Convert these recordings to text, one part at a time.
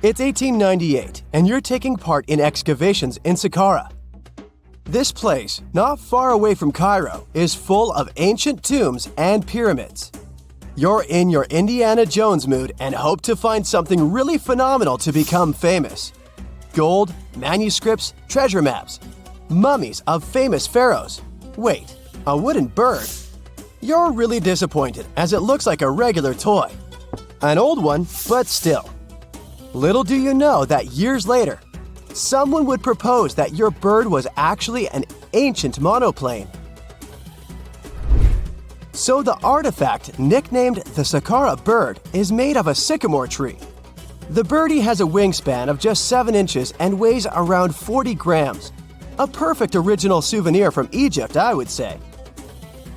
It's 1898, and you're taking part in excavations in Saqqara. This place, not far away from Cairo, is full of ancient tombs and pyramids. You're in your Indiana Jones mood and hope to find something really phenomenal to become famous. Gold, manuscripts, treasure maps, mummies of famous pharaohs. Wait, a wooden bird? You're really disappointed as it looks like a regular toy. An old one, but still. Little do you know that years later, someone would propose that your bird was actually an ancient monoplane. So the artifact, nicknamed the Saqqara bird, is made of a sycamore tree. The birdie has a wingspan of just 7 inches and weighs around 40 grams. A perfect original souvenir from Egypt, I would say.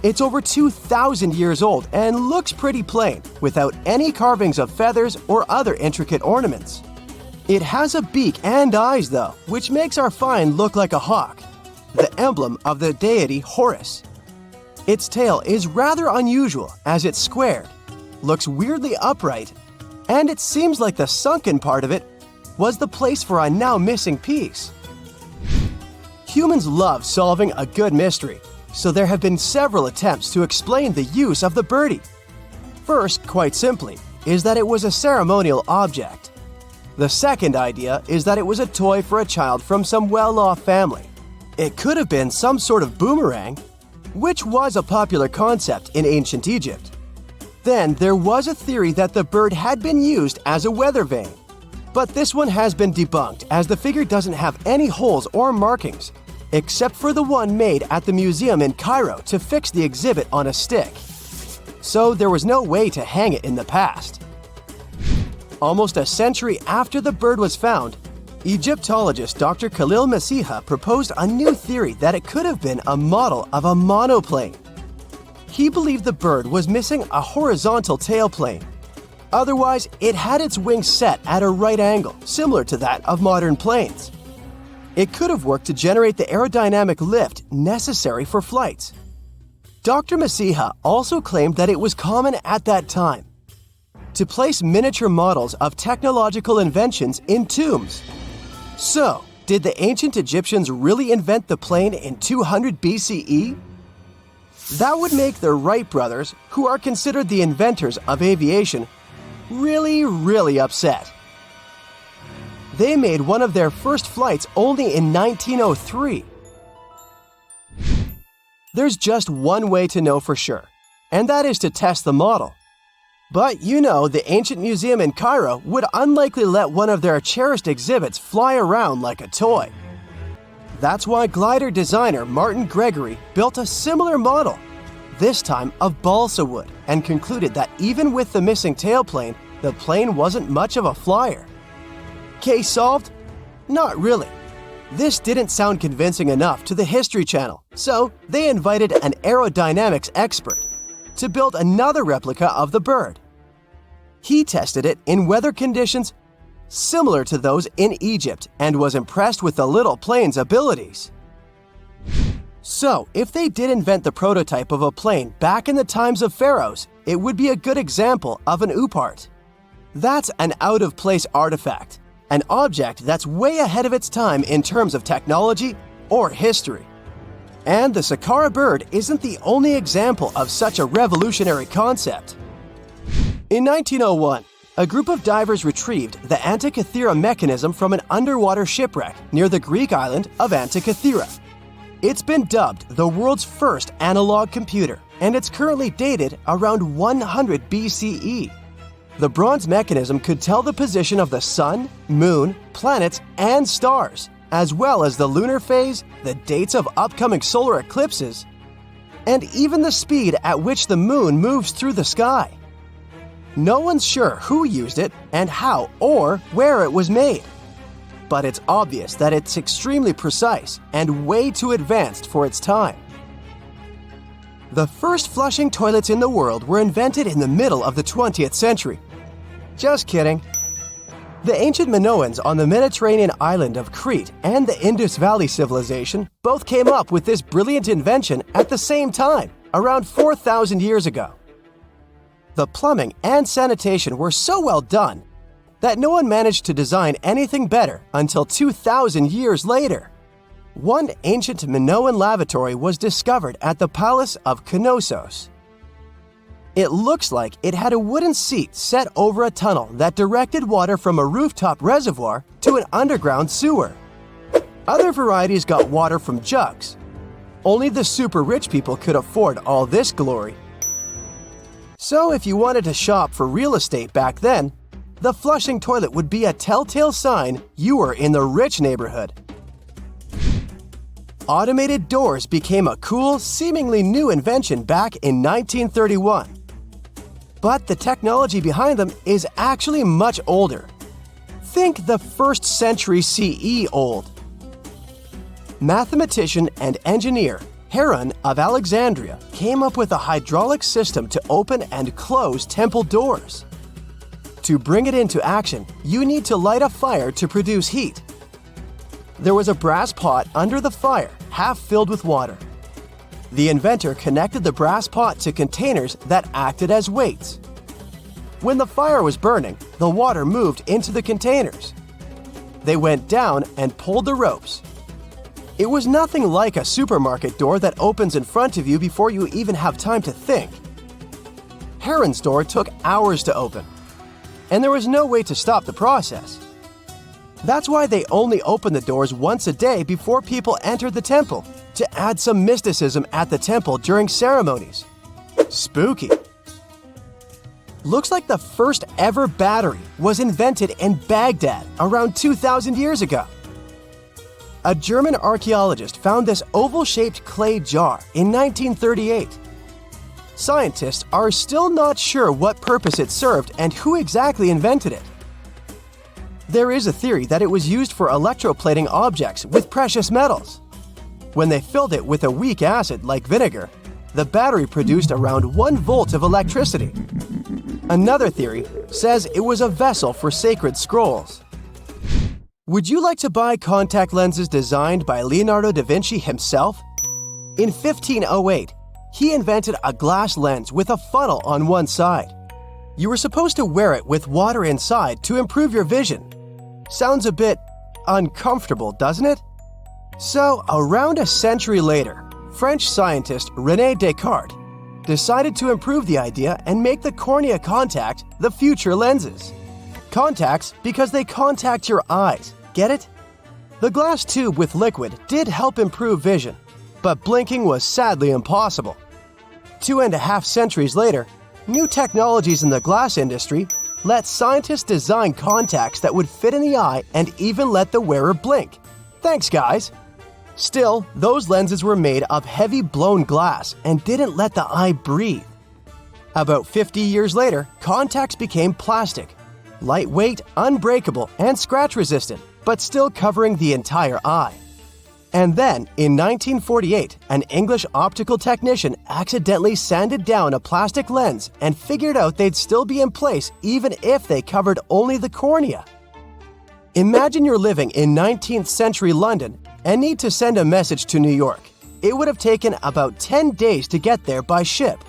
It's over 2,000 years old and looks pretty plain, without any carvings of feathers or other intricate ornaments. It has a beak and eyes, though, which makes our find look like a hawk, the emblem of the deity Horus. Its tail is rather unusual as it's squared, looks weirdly upright, and it seems like the sunken part of it was the place for a now missing piece. Humans love solving a good mystery, so there have been several attempts to explain the use of the birdie. First, quite simply, is that it was a ceremonial object. The second idea is that it was a toy for a child from some well-off family. It could have been some sort of boomerang, which was a popular concept in ancient Egypt. Then there was a theory that the bird had been used as a weather vane. But this one has been debunked as the figure doesn't have any holes or markings, except for the one made at the museum in Cairo to fix the exhibit on a stick. So there was no way to hang it in the past. Almost a century after the bird was found, Egyptologist Dr. Khalil Masiha proposed a new theory that it could have been a model of a monoplane. He believed the bird was missing a horizontal tailplane. Otherwise, it had its wings set at a right angle, similar to that of modern planes. It could have worked to generate the aerodynamic lift necessary for flights. Dr. Masiha also claimed that it was common at that time to place miniature models of technological inventions in tombs. So, did the ancient Egyptians really invent the plane in 200 BCE? That would make the Wright brothers, who are considered the inventors of aviation, really upset. They made one of their first flights only in 1903. There's just one way to know for sure, and that is to test the model. But you know, the ancient museum in Cairo would unlikely let one of their cherished exhibits fly around like a toy. That's why glider designer Martin Gregory built a similar model, this time of balsa wood, and concluded that even with the missing tailplane, the plane wasn't much of a flyer. Case solved? Not really. This didn't sound convincing enough to the History Channel, so they invited an aerodynamics expert to build another replica of the bird. He tested it in weather conditions similar to those in Egypt and was impressed with the little plane's abilities. So, if they did invent the prototype of a plane back in the times of pharaohs, it would be a good example of an oupart. That's an out-of-place artifact, an object that's way ahead of its time in terms of technology or history. And the Saqqara bird isn't the only example of such a revolutionary concept. In 1901, a group of divers retrieved the Antikythera mechanism from an underwater shipwreck near the Greek island of Antikythera. It's been dubbed the world's first analog computer, and it's currently dated around 100 BCE. The bronze mechanism could tell the position of the sun, moon, planets, and stars, as well as the lunar phase, the dates of upcoming solar eclipses, and even the speed at which the moon moves through the sky. No one's sure who used it and how or where it was made. But it's obvious that it's extremely precise and way too advanced for its time. The first flushing toilets in the world were invented in the middle of the 20th century. Just kidding. The ancient Minoans on the Mediterranean island of Crete and the Indus Valley civilization both came up with this brilliant invention at the same time, around 4,000 years ago. The plumbing and sanitation were so well done that no one managed to design anything better until 2,000 years later. One ancient Minoan lavatory was discovered at the Palace of Knossos. It looks like it had a wooden seat set over a tunnel that directed water from a rooftop reservoir to an underground sewer. Other varieties got water from jugs. Only the super rich people could afford all this glory. So if you wanted to shop for real estate back then, the flushing toilet would be a telltale sign you were in the rich neighborhood. Automated doors became a cool, seemingly new invention back in 1931. But the technology behind them is actually much older. Think the 1st century CE old. Mathematician and engineer Heron of Alexandria came up with a hydraulic system to open and close temple doors. To bring it into action, you need to light a fire to produce heat. There was a brass pot under the fire, half filled with water. The inventor connected the brass pot to containers that acted as weights. When the fire was burning, the water moved into the containers. They went down and pulled the ropes. It was nothing like a supermarket door that opens in front of you before you even have time to think. Heron's door took hours to open, and there was no way to stop the process. That's why they only opened the doors once a day before people entered the temple, to add some mysticism at the temple during ceremonies. Spooky. Looks like the first ever battery was invented in Baghdad around 2,000 years ago. A German archaeologist found this oval-shaped clay jar in 1938. Scientists are still not sure what purpose it served and who exactly invented it. There is a theory that it was used for electroplating objects with precious metals. When they filled it with a weak acid like vinegar, the battery produced around 1 volt of electricity. Another theory says it was a vessel for sacred scrolls. Would you like to buy contact lenses designed by Leonardo da Vinci himself? In 1508, he invented a glass lens with a funnel on one side. You were supposed to wear it with water inside to improve your vision. Sounds a bit uncomfortable, doesn't it? So, around a century later, French scientist René Descartes decided to improve the idea and make the cornea contact the future lenses. Contacts because they contact your eyes, get it? The glass tube with liquid did help improve vision, but blinking was sadly impossible. 2.5 centuries later, new technologies in the glass industry let scientists design contacts that would fit in the eye and even let the wearer blink. Thanks, guys! Still, those lenses were made of heavy blown glass and didn't let the eye breathe. About 50 years later, contacts became plastic, lightweight, unbreakable, and scratch-resistant, but still covering the entire eye. And then, in 1948, an English optical technician accidentally sanded down a plastic lens and figured out they'd still be in place even if they covered only the cornea. Imagine you're living in 19th century London and need to send a message to New York. It would have taken about 10 days to get there by ship.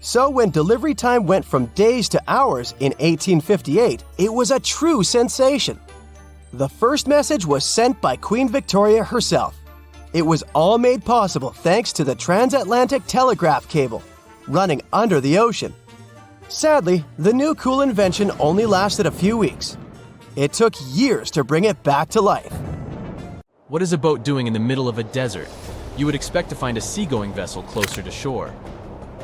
So when delivery time went from days to hours in 1858, it was a true sensation. The first message was sent by Queen Victoria herself. It was all made possible thanks to the transatlantic telegraph cable, running under the ocean. Sadly, the new cool invention only lasted a few weeks. It took years to bring it back to life. What is a boat doing in the middle of a desert? You would expect to find a seagoing vessel closer to shore.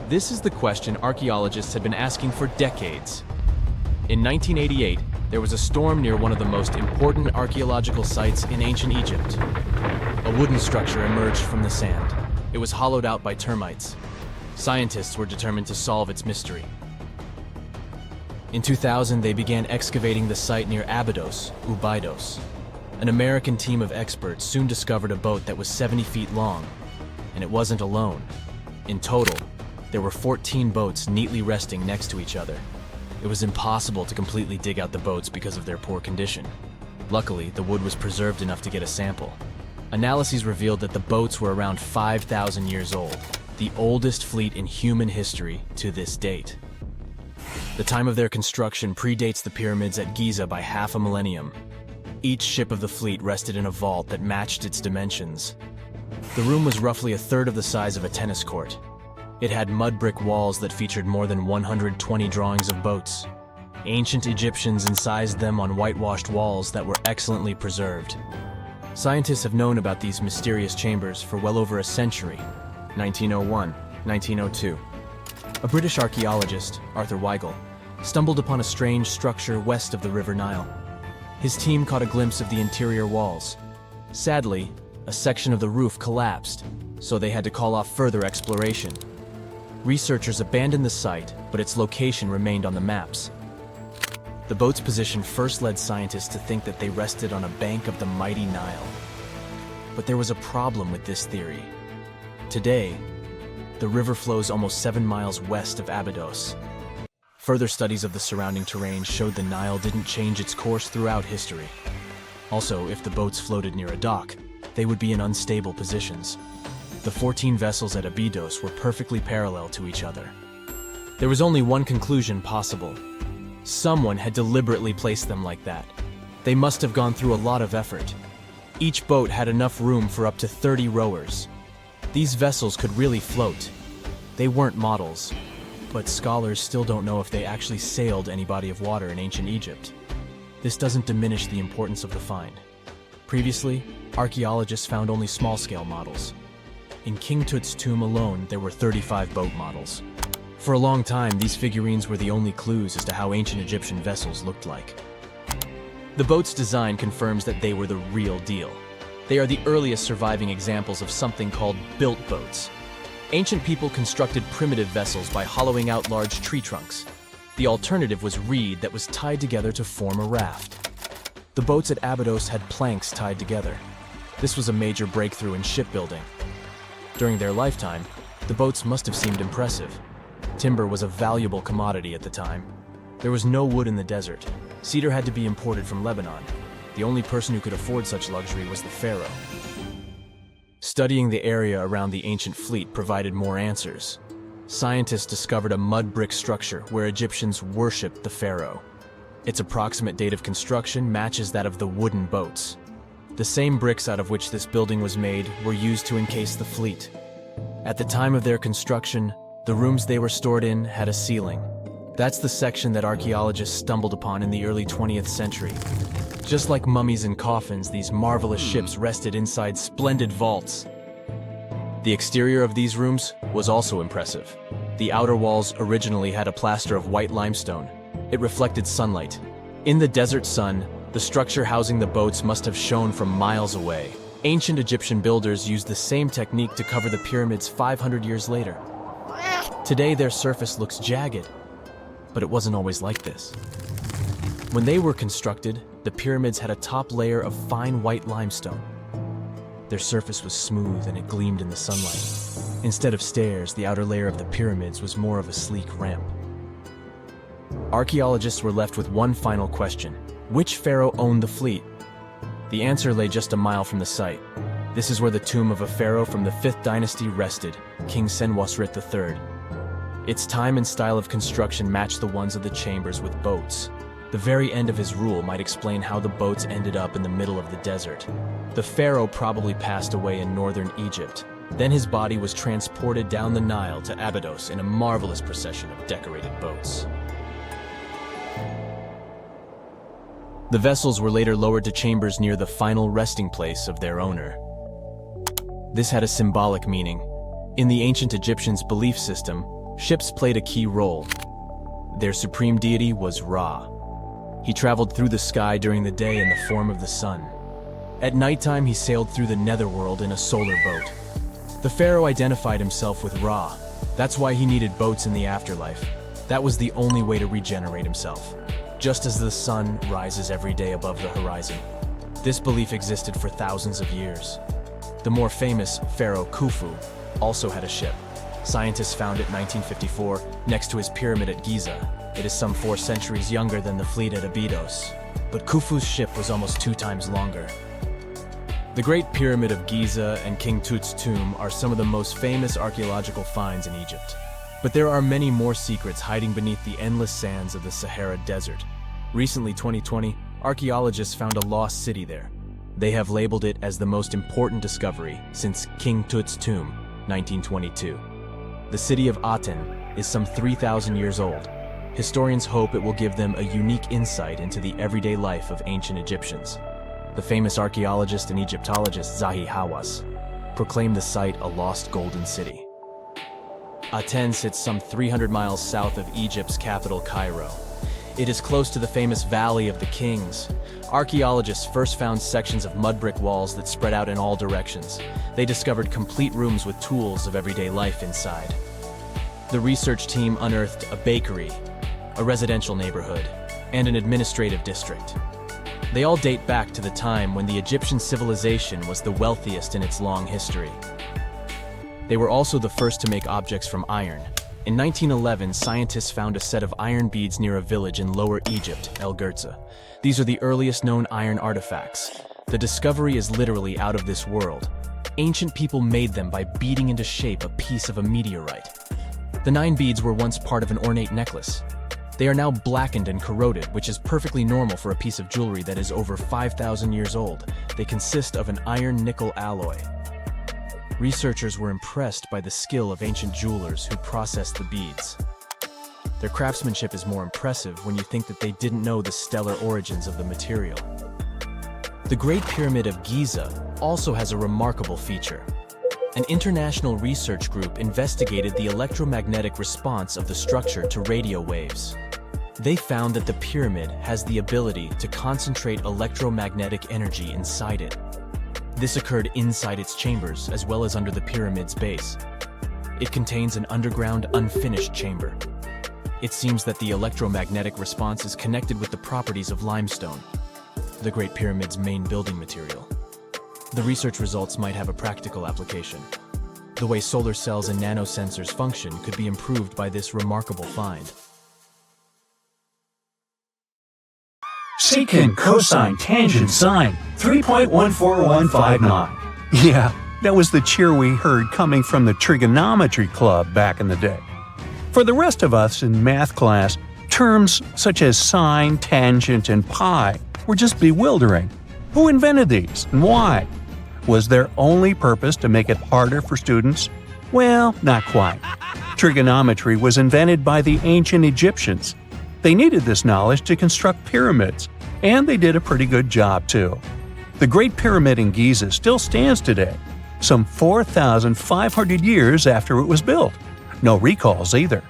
This is the question archaeologists had been asking for decades. In 1988, there was a storm near one of the most important archaeological sites in ancient Egypt. A wooden structure emerged from the sand. It was hollowed out by termites. Scientists were determined to solve its mystery. In 2000, they began excavating the site near Abydos, Ubidos. An American team of experts soon discovered a boat that was 70 feet long, and it wasn't alone. In total, there were 14 boats neatly resting next to each other. It was impossible to completely dig out the boats because of their poor condition. Luckily, the wood was preserved enough to get a sample. Analyses revealed that the boats were around 5,000 years old, the oldest fleet in human history to this date. The time of their construction predates the pyramids at Giza by half a millennium. Each ship of the fleet rested in a vault that matched its dimensions. The room was roughly a third of the size of a tennis court. It had mud brick walls that featured more than 120 drawings of boats. Ancient Egyptians incised them on whitewashed walls that were excellently preserved. Scientists have known about these mysterious chambers for well over a century. 1901, 1902. A British archaeologist, Arthur Weigel, stumbled upon a strange structure west of the River Nile. His team caught a glimpse of the interior walls. Sadly, a section of the roof collapsed, so they had to call off further exploration. Researchers abandoned the site, but its location remained on the maps. The boat's position first led scientists to think that they rested on a bank of the mighty Nile. But there was a problem with this theory. Today, the river flows almost 7 miles west of Abydos. Further studies of the surrounding terrain showed the Nile didn't change its course throughout history. Also, if the boats floated near a dock, they would be in unstable positions. The 14 vessels at Abydos were perfectly parallel to each other. There was only one conclusion possible. Someone had deliberately placed them like that. They must have gone through a lot of effort. Each boat had enough room for up to 30 rowers. These vessels could really float. They weren't models, but scholars still don't know if they actually sailed any body of water in ancient Egypt. This doesn't diminish the importance of the find. Previously, archaeologists found only small-scale models. In King Tut's tomb alone, there were 35 boat models. For a long time, these figurines were the only clues as to how ancient Egyptian vessels looked like. The boat's design confirms that they were the real deal. They are the earliest surviving examples of something called built boats. Ancient people constructed primitive vessels by hollowing out large tree trunks. The alternative was reed that was tied together to form a raft. The boats at Abydos had planks tied together. This was a major breakthrough in shipbuilding. During their lifetime, the boats must have seemed impressive. Timber was a valuable commodity at the time. There was no wood in the desert. Cedar had to be imported from Lebanon. The only person who could afford such luxury was the pharaoh. Studying the area around the ancient fleet provided more answers. Scientists discovered a mud brick structure where Egyptians worshipped the pharaoh. Its approximate date of construction matches that of the wooden boats. The same bricks out of which this building was made were used to encase the fleet. At the time of their construction, the rooms they were stored in had a ceiling. That's the section that archaeologists stumbled upon in the early 20th century. Just like mummies and coffins, these marvelous ships rested inside splendid vaults. The exterior of these rooms was also impressive. The outer walls originally had a plaster of white limestone. It reflected sunlight. In the desert sun, the structure housing the boats must have shone from miles away. Ancient Egyptian builders used the same technique to cover the pyramids 500 years later. Today, their surface looks jagged, but it wasn't always like this. When they were constructed, the pyramids had a top layer of fine white limestone. Their surface was smooth and it gleamed in the sunlight. Instead of stairs, the outer layer of the pyramids was more of a sleek ramp. Archaeologists were left with one final question. Which pharaoh owned the fleet? The answer lay just a mile from the site. This is where the tomb of a pharaoh from the 5th dynasty rested, King Senwosret III. Its time and style of construction matched the ones of the chambers with boats. The very end of his rule might explain how the boats ended up in the middle of the desert. The pharaoh probably passed away in northern Egypt. Then his body was transported down the Nile to Abydos in a marvelous procession of decorated boats. The vessels were later lowered to chambers near the final resting place of their owner. This had a symbolic meaning. In the ancient Egyptians' belief system, ships played a key role. Their supreme deity was Ra. He traveled through the sky during the day in the form of the sun. At nighttime, he sailed through the netherworld in a solar boat. The pharaoh identified himself with Ra. That's why he needed boats in the afterlife. That was the only way to regenerate himself. Just as the sun rises every day above the horizon. This belief existed for thousands of years. The more famous Pharaoh Khufu also had a ship. Scientists found it in 1954 next to his pyramid at Giza. It is some 4 centuries younger than the fleet at Abydos, but Khufu's ship was almost 2 times longer. The Great Pyramid of Giza and King Tut's tomb are some of the most famous archaeological finds in Egypt. But there are many more secrets hiding beneath the endless sands of the Sahara Desert. Recently, 2020, archaeologists found a lost city there. They have labeled it as the most important discovery since King Tut's tomb, 1922. The city of Aten is some 3,000 years old. Historians hope it will give them a unique insight into the everyday life of ancient Egyptians. The famous archaeologist and Egyptologist Zahi Hawass proclaimed the site a lost golden city. Aten sits some 300 miles south of Egypt's capital, Cairo. It is close to the famous Valley of the Kings. Archaeologists first found sections of mud brick walls that spread out in all directions. They discovered complete rooms with tools of everyday life inside. The research team unearthed a bakery, a residential neighborhood, and an administrative district. They all date back to the time when the Egyptian civilization was the wealthiest in its long history. They were also the first to make objects from iron. In 1911, scientists found a set of iron beads near a village in Lower Egypt, El Giza. These are the earliest known iron artifacts. The discovery is literally out of this world. Ancient people made them by beating into shape a piece of a meteorite. The 9 beads were once part of an ornate necklace. They are now blackened and corroded, which is perfectly normal for a piece of jewelry that is over 5,000 years old. They consist of an iron-nickel alloy. Researchers were impressed by the skill of ancient jewelers who processed the beads. Their craftsmanship is more impressive when you think that they didn't know the stellar origins of the material. The Great Pyramid of Giza also has a remarkable feature. An international research group investigated the electromagnetic response of the structure to radio waves. They found that the pyramid has the ability to concentrate electromagnetic energy inside it. This occurred inside its chambers as well as under the pyramid's base. It contains an underground, unfinished chamber. It seems that the electromagnetic response is connected with the properties of limestone, the Great Pyramid's main building material. The research results might have a practical application. The way solar cells and nanosensors function could be improved by this remarkable find. Secant, cosine, tangent, sine, 3.14159. Yeah, that was the cheer we heard coming from the trigonometry club back in the day. For the rest of us in math class, terms such as sine, tangent, and pi were just bewildering. Who invented these and why? Was their only purpose to make it harder for students? Well, not quite. Trigonometry was invented by the ancient Egyptians. They needed this knowledge to construct pyramids, and they did a pretty good job too. The Great Pyramid in Giza still stands today, some 4,500 years after it was built. No recalls either.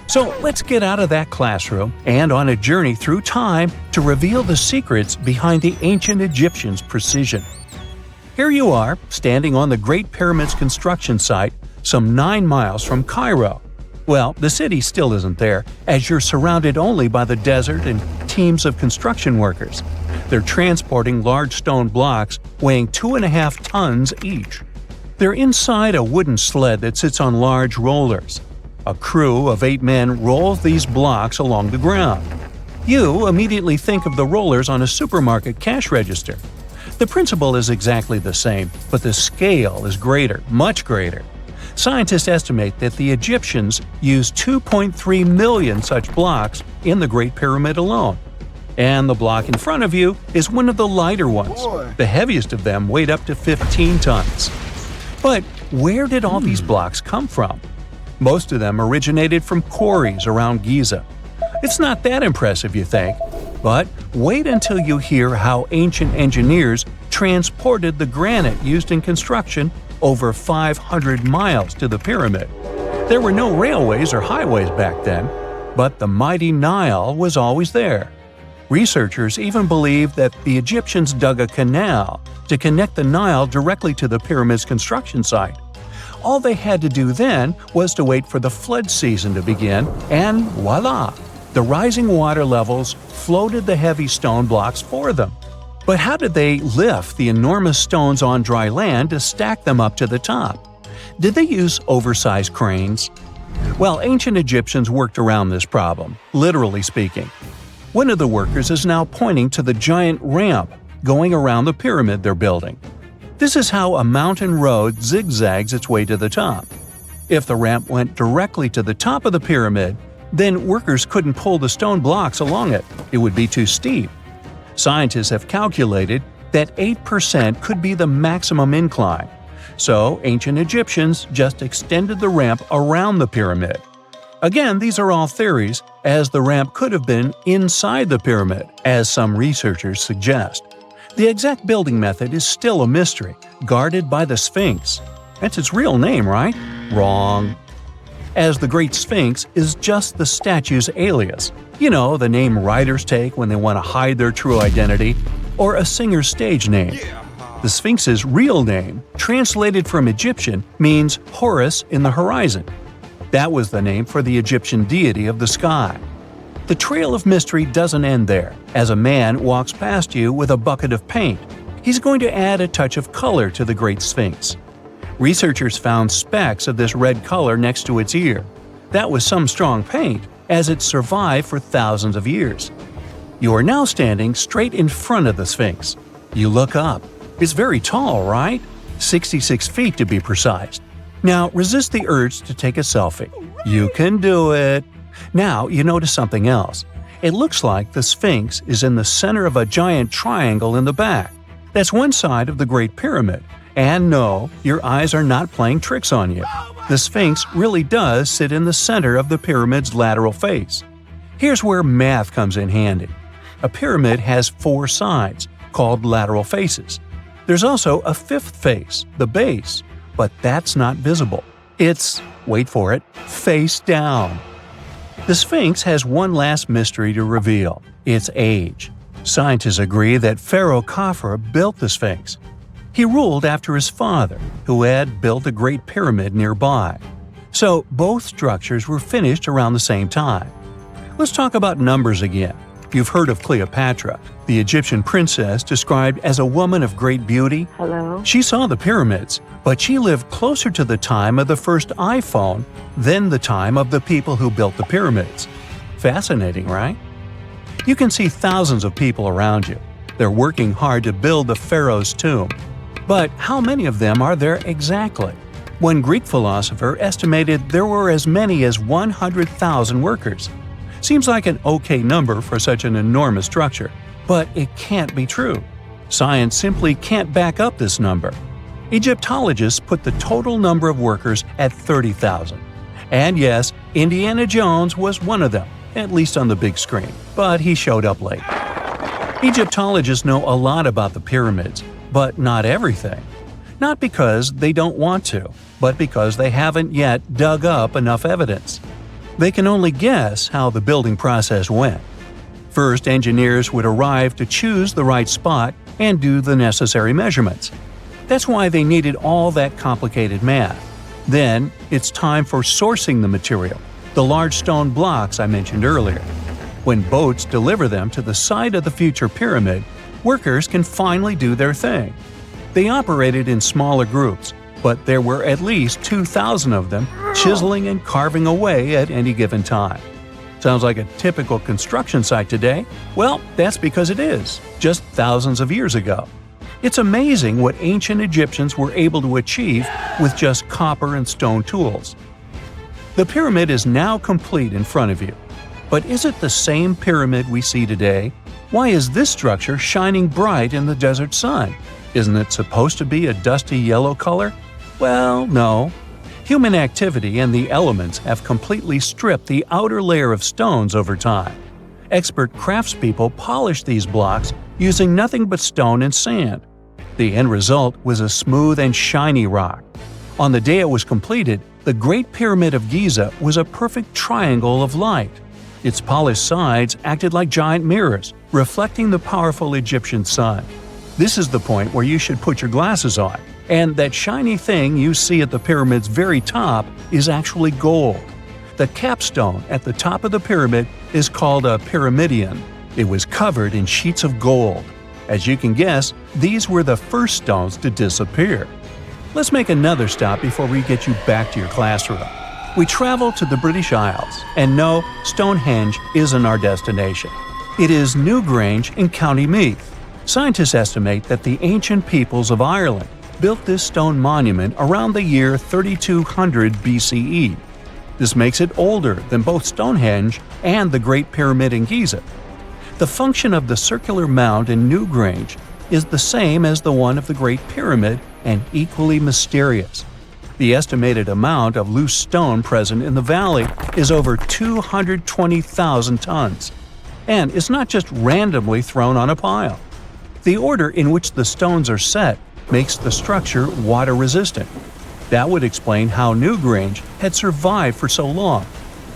So let's get out of that classroom and on a journey through time to reveal the secrets behind the ancient Egyptians' precision. Here you are, standing on the Great Pyramid's construction site, some 9 miles from Cairo. Well, the city still isn't there, as you're surrounded only by the desert and teams of construction workers. They're transporting large stone blocks weighing 2.5 tons each. They're inside a wooden sled that sits on large rollers. A crew of 8 men rolls these blocks along the ground. You immediately think of the rollers on a supermarket cash register. The principle is exactly the same, but the scale is greater, much greater. Scientists estimate that the Egyptians used 2.3 million such blocks in the Great Pyramid alone. And the block in front of you is one of the lighter ones. The heaviest of them weighed up to 15 tons. But where did all these blocks come from? Most of them originated from quarries around Giza. It's not that impressive, you think, but wait until you hear how ancient engineers transported the granite used in construction over 500 miles to the pyramid. There were no railways or highways back then, but the mighty Nile was always there. Researchers even believe that the Egyptians dug a canal to connect the Nile directly to the pyramid's construction site. All they had to do then was to wait for the flood season to begin, and voila! The rising water levels floated the heavy stone blocks for them. But how did they lift the enormous stones on dry land to stack them up to the top? Did they use oversized cranes? Well, ancient Egyptians worked around this problem, literally speaking. One of the workers is now pointing to the giant ramp going around the pyramid they're building. This is how a mountain road zigzags its way to the top. If the ramp went directly to the top of the pyramid, then workers couldn't pull the stone blocks along it. It would be too steep. Scientists have calculated that 8% could be the maximum incline. So ancient Egyptians just extended the ramp around the pyramid. Again, these are all theories, as the ramp could have been inside the pyramid, as some researchers suggest. The exact building method is still a mystery, guarded by the Sphinx. That's its real name, right? Wrong. As the Great Sphinx is just the statue's alias. You know, the name writers take when they want to hide their true identity, or a singer's stage name. The Sphinx's real name, translated from Egyptian, means Horus in the horizon. That was the name for the Egyptian deity of the sky. The trail of mystery doesn't end there. As a man walks past you with a bucket of paint, he's going to add a touch of color to the Great Sphinx. Researchers found specks of this red color next to its ear. That was some strong paint, as it survived for thousands of years. You are now standing straight in front of the Sphinx. You look up. It's very tall, right? 66 feet to be precise. Now resist the urge to take a selfie. You can do it. Now you notice something else. It looks like the Sphinx is in the center of a giant triangle in the back. That's one side of the Great Pyramid. And no, your eyes are not playing tricks on you. The Sphinx really does sit in the center of the pyramid's lateral face. Here's where math comes in handy. A pyramid has 4 sides, called lateral faces. There's also a 5th face, the base, but that's not visible. It's, wait for it, face down. The Sphinx has one last mystery to reveal: its age. Scientists agree that Pharaoh Khafre built the Sphinx. He ruled after his father, who had built a great pyramid nearby. So both structures were finished around the same time. Let's talk about numbers again. You've heard of Cleopatra, the Egyptian princess described as a woman of great beauty. Hello? She saw the pyramids, but she lived closer to the time of the first iPhone than the time of the people who built the pyramids. Fascinating, right? You can see thousands of people around you. They're working hard to build the pharaoh's tomb. But how many of them are there exactly? One Greek philosopher estimated there were as many as 100,000 workers. Seems like an okay number for such an enormous structure, but it can't be true. Science simply can't back up this number. Egyptologists put the total number of workers at 30,000. And yes, Indiana Jones was one of them, at least on the big screen, but he showed up late. Egyptologists know a lot about the pyramids, but not everything. Not because they don't want to, but because they haven't yet dug up enough evidence. They can only guess how the building process went. First, engineers would arrive to choose the right spot and do the necessary measurements. That's why they needed all that complicated math. Then, it's time for sourcing the material, the large stone blocks I mentioned earlier. When boats deliver them to the site of the future pyramid, workers can finally do their thing. They operated in smaller groups, but there were at least 2,000 of them chiseling and carving away at any given time. Sounds like a typical construction site today? Well, that's because it is, just thousands of years ago. It's amazing what ancient Egyptians were able to achieve with just copper and stone tools. The pyramid is now complete in front of you. But is it the same pyramid we see today? Why is this structure shining bright in the desert sun? Isn't it supposed to be a dusty yellow color? Well, no. Human activity and the elements have completely stripped the outer layer of stones over time. Expert craftspeople polished these blocks using nothing but stone and sand. The end result was a smooth and shiny rock. On the day it was completed, the Great Pyramid of Giza was a perfect triangle of light. Its polished sides acted like giant mirrors, reflecting the powerful Egyptian sun. This is the point where you should put your glasses on, and that shiny thing you see at the pyramid's very top is actually gold. The capstone at the top of the pyramid is called a pyramidion. It was covered in sheets of gold. As you can guess, these were the first stones to disappear. Let's make another stop before we get you back to your classroom. We travel to the British Isles, and no, Stonehenge isn't our destination. It is Newgrange in County Meath. Scientists estimate that the ancient peoples of Ireland built this stone monument around the year 3200 BCE. This makes it older than both Stonehenge and the Great Pyramid in Giza. The function of the circular mound in Newgrange is the same as the one of the Great Pyramid and equally mysterious. The estimated amount of loose stone present in the valley is over 220,000 tons. And it's not just randomly thrown on a pile. The order in which the stones are set makes the structure water-resistant. That would explain how Newgrange had survived for so long.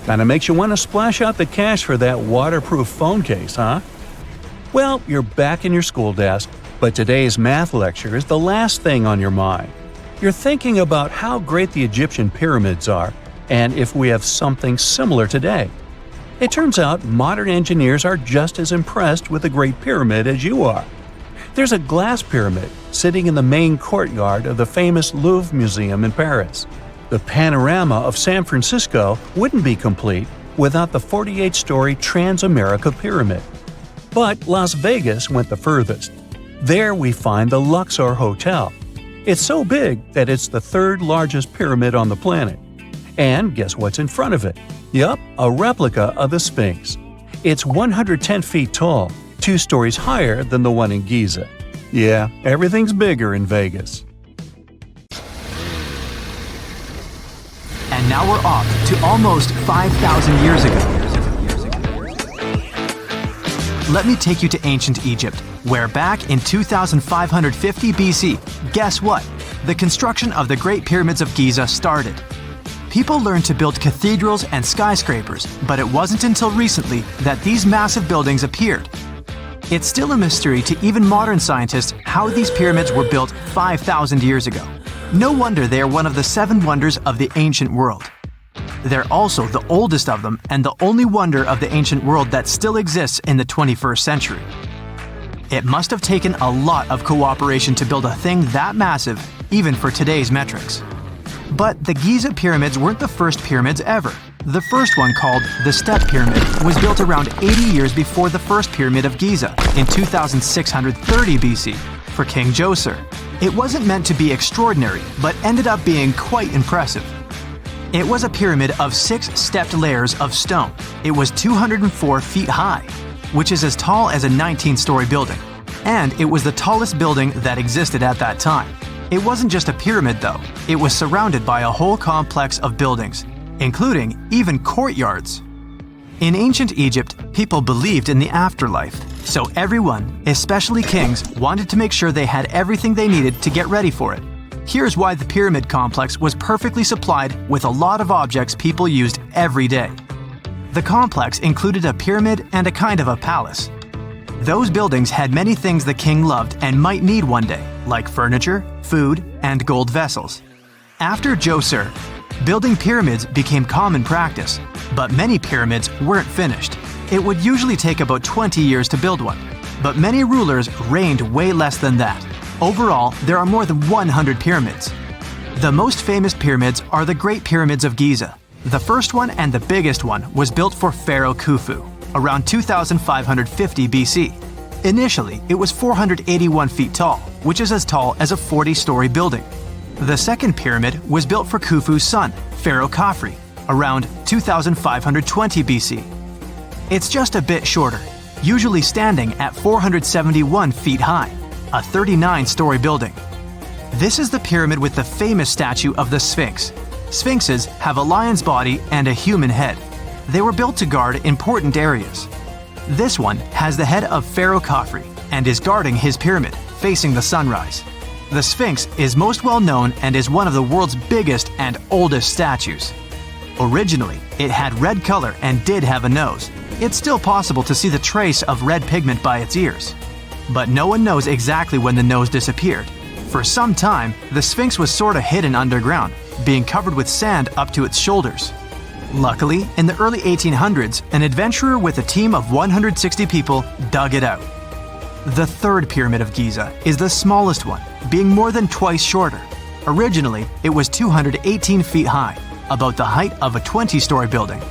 Kinda makes you want to splash out the cash for that waterproof phone case, huh? Well, you're back in your school desk, but today's math lecture is the last thing on your mind. You're thinking about how great the Egyptian pyramids are, and if we have something similar today. It turns out modern engineers are just as impressed with the Great Pyramid as you are. There's a glass pyramid sitting in the main courtyard of the famous Louvre Museum in Paris. The panorama of San Francisco wouldn't be complete without the 48-story Transamerica Pyramid. But Las Vegas went the furthest. There we find the Luxor Hotel. It's so big that it's the third largest pyramid on the planet. And guess what's in front of it? Yup, a replica of the Sphinx. It's 110 feet tall, 2 stories higher than the one in Giza. Yeah, everything's bigger in Vegas. And now we're off to almost 5,000 years ago. Let me take you to ancient Egypt, where back in 2550 BC, guess what? The construction of the Great Pyramids of Giza started. People learned to build cathedrals and skyscrapers, but it wasn't until recently that these massive buildings appeared. It's still a mystery to even modern scientists how these pyramids were built 5,000 years ago. No wonder they are one of the 7 wonders of the ancient world. They're also the oldest of them and the only wonder of the ancient world that still exists in the 21st century. It must have taken a lot of cooperation to build a thing that massive, even for today's metrics. But the Giza pyramids weren't the first pyramids ever. The first one, called the Step Pyramid, was built around 80 years before the first pyramid of Giza in 2630 BC for King Djoser. It wasn't meant to be extraordinary, but ended up being quite impressive. It was a pyramid of 6 stepped layers of stone. It was 204 feet high, which is as tall as a 19-story building. And it was the tallest building that existed at that time. It wasn't just a pyramid though, it was surrounded by a whole complex of buildings, including even courtyards. In ancient Egypt, people believed in the afterlife, so everyone, especially kings, wanted to make sure they had everything they needed to get ready for it. Here's why the pyramid complex was perfectly supplied with a lot of objects people used every day. The complex included a pyramid and a kind of a palace. Those buildings had many things the king loved and might need one day, like furniture, food, and gold vessels. After Djoser, building pyramids became common practice, but many pyramids weren't finished. It would usually take about 20 years to build one, but many rulers reigned way less than that. Overall, there are more than 100 pyramids. The most famous pyramids are the Great Pyramids of Giza. The first one and the biggest one was built for Pharaoh Khufu, around 2550 BC. Initially, it was 481 feet tall, which is as tall as a 40-story building. The second pyramid was built for Khufu's son, Pharaoh Khafre, around 2520 BC. It's just a bit shorter, usually standing at 471 feet high, a 39-story building. This is the pyramid with the famous statue of the Sphinx. Sphinxes have a lion's body and a human head. They were built to guard important areas. This one has the head of Pharaoh Khafre and is guarding his pyramid, facing the sunrise. The Sphinx is most well known and is one of the world's biggest and oldest statues. Originally, it had red color and did have a nose. It's still possible to see the trace of red pigment by its ears. But no one knows exactly when the nose disappeared. For some time, the Sphinx was sort of hidden underground, being covered with sand up to its shoulders. Luckily, in the early 1800s, an adventurer with a team of 160 people dug it out. The third pyramid of Giza is the smallest one, being more than twice shorter. Originally, it was 218 feet high, about the height of a 20-story building.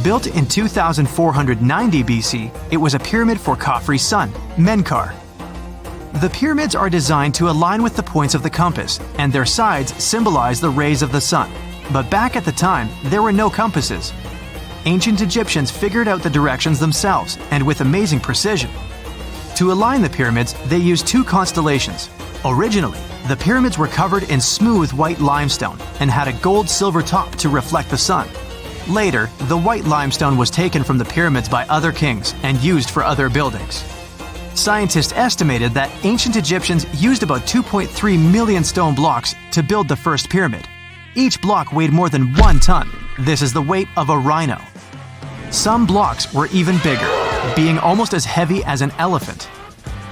Built in 2490 BC, it was a pyramid for Khafre's son, Menkaure. The pyramids are designed to align with the points of the compass, and their sides symbolize the rays of the sun. But back at the time, there were no compasses. Ancient Egyptians figured out the directions themselves, and with amazing precision. To align the pyramids, they used two constellations. Originally, the pyramids were covered in smooth white limestone and had a gold-silver top to reflect the sun. Later, the white limestone was taken from the pyramids by other kings and used for other buildings. Scientists estimated that ancient Egyptians used about 2.3 million stone blocks to build the first pyramid. Each block weighed more than 1 ton. This is the weight of a rhino. Some blocks were even bigger, being almost as heavy as an elephant.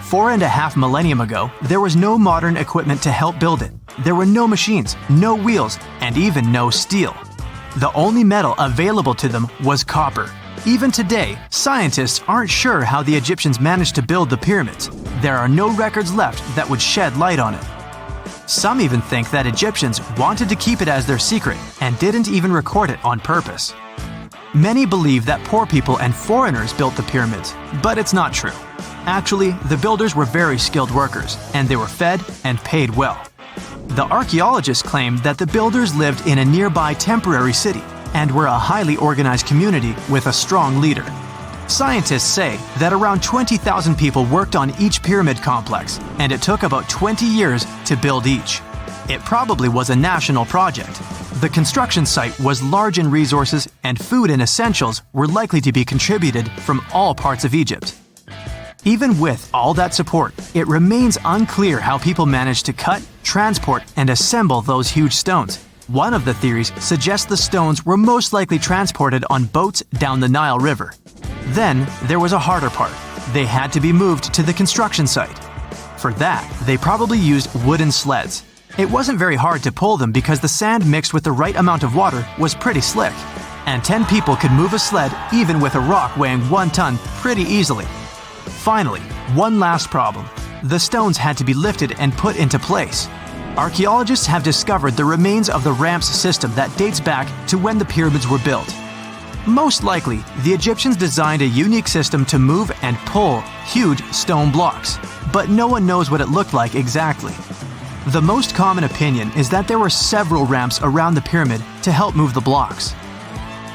4.5 millennium ago, there was no modern equipment to help build it. There were no machines, no wheels, and even no steel. The only metal available to them was copper. Even today, scientists aren't sure how the Egyptians managed to build the pyramids. There are no records left that would shed light on it. Some even think that Egyptians wanted to keep it as their secret and didn't even record it on purpose. Many believe that poor people and foreigners built the pyramids, but it's not true. Actually, the builders were very skilled workers, and they were fed and paid well. The archaeologists claim that the builders lived in a nearby temporary city and were a highly organized community with a strong leader. Scientists say that around 20,000 people worked on each pyramid complex, and it took about 20 years to build each. It probably was a national project. The construction site was large in resources, and food and essentials were likely to be contributed from all parts of Egypt. Even with all that support, it remains unclear how people managed to cut, transport, and assemble those huge stones. One of the theories suggests the stones were most likely transported on boats down the Nile River. Then, there was a harder part. They had to be moved to the construction site. For that, they probably used wooden sleds. It wasn't very hard to pull them because the sand mixed with the right amount of water was pretty slick. And 10 people could move a sled even with a rock weighing 1 ton pretty easily. Finally, one last problem. The stones had to be lifted and put into place. Archaeologists have discovered the remains of the ramps system that dates back to when the pyramids were built. Most likely, the Egyptians designed a unique system to move and pull huge stone blocks, but no one knows what it looked like exactly. The most common opinion is that there were several ramps around the pyramid to help move the blocks.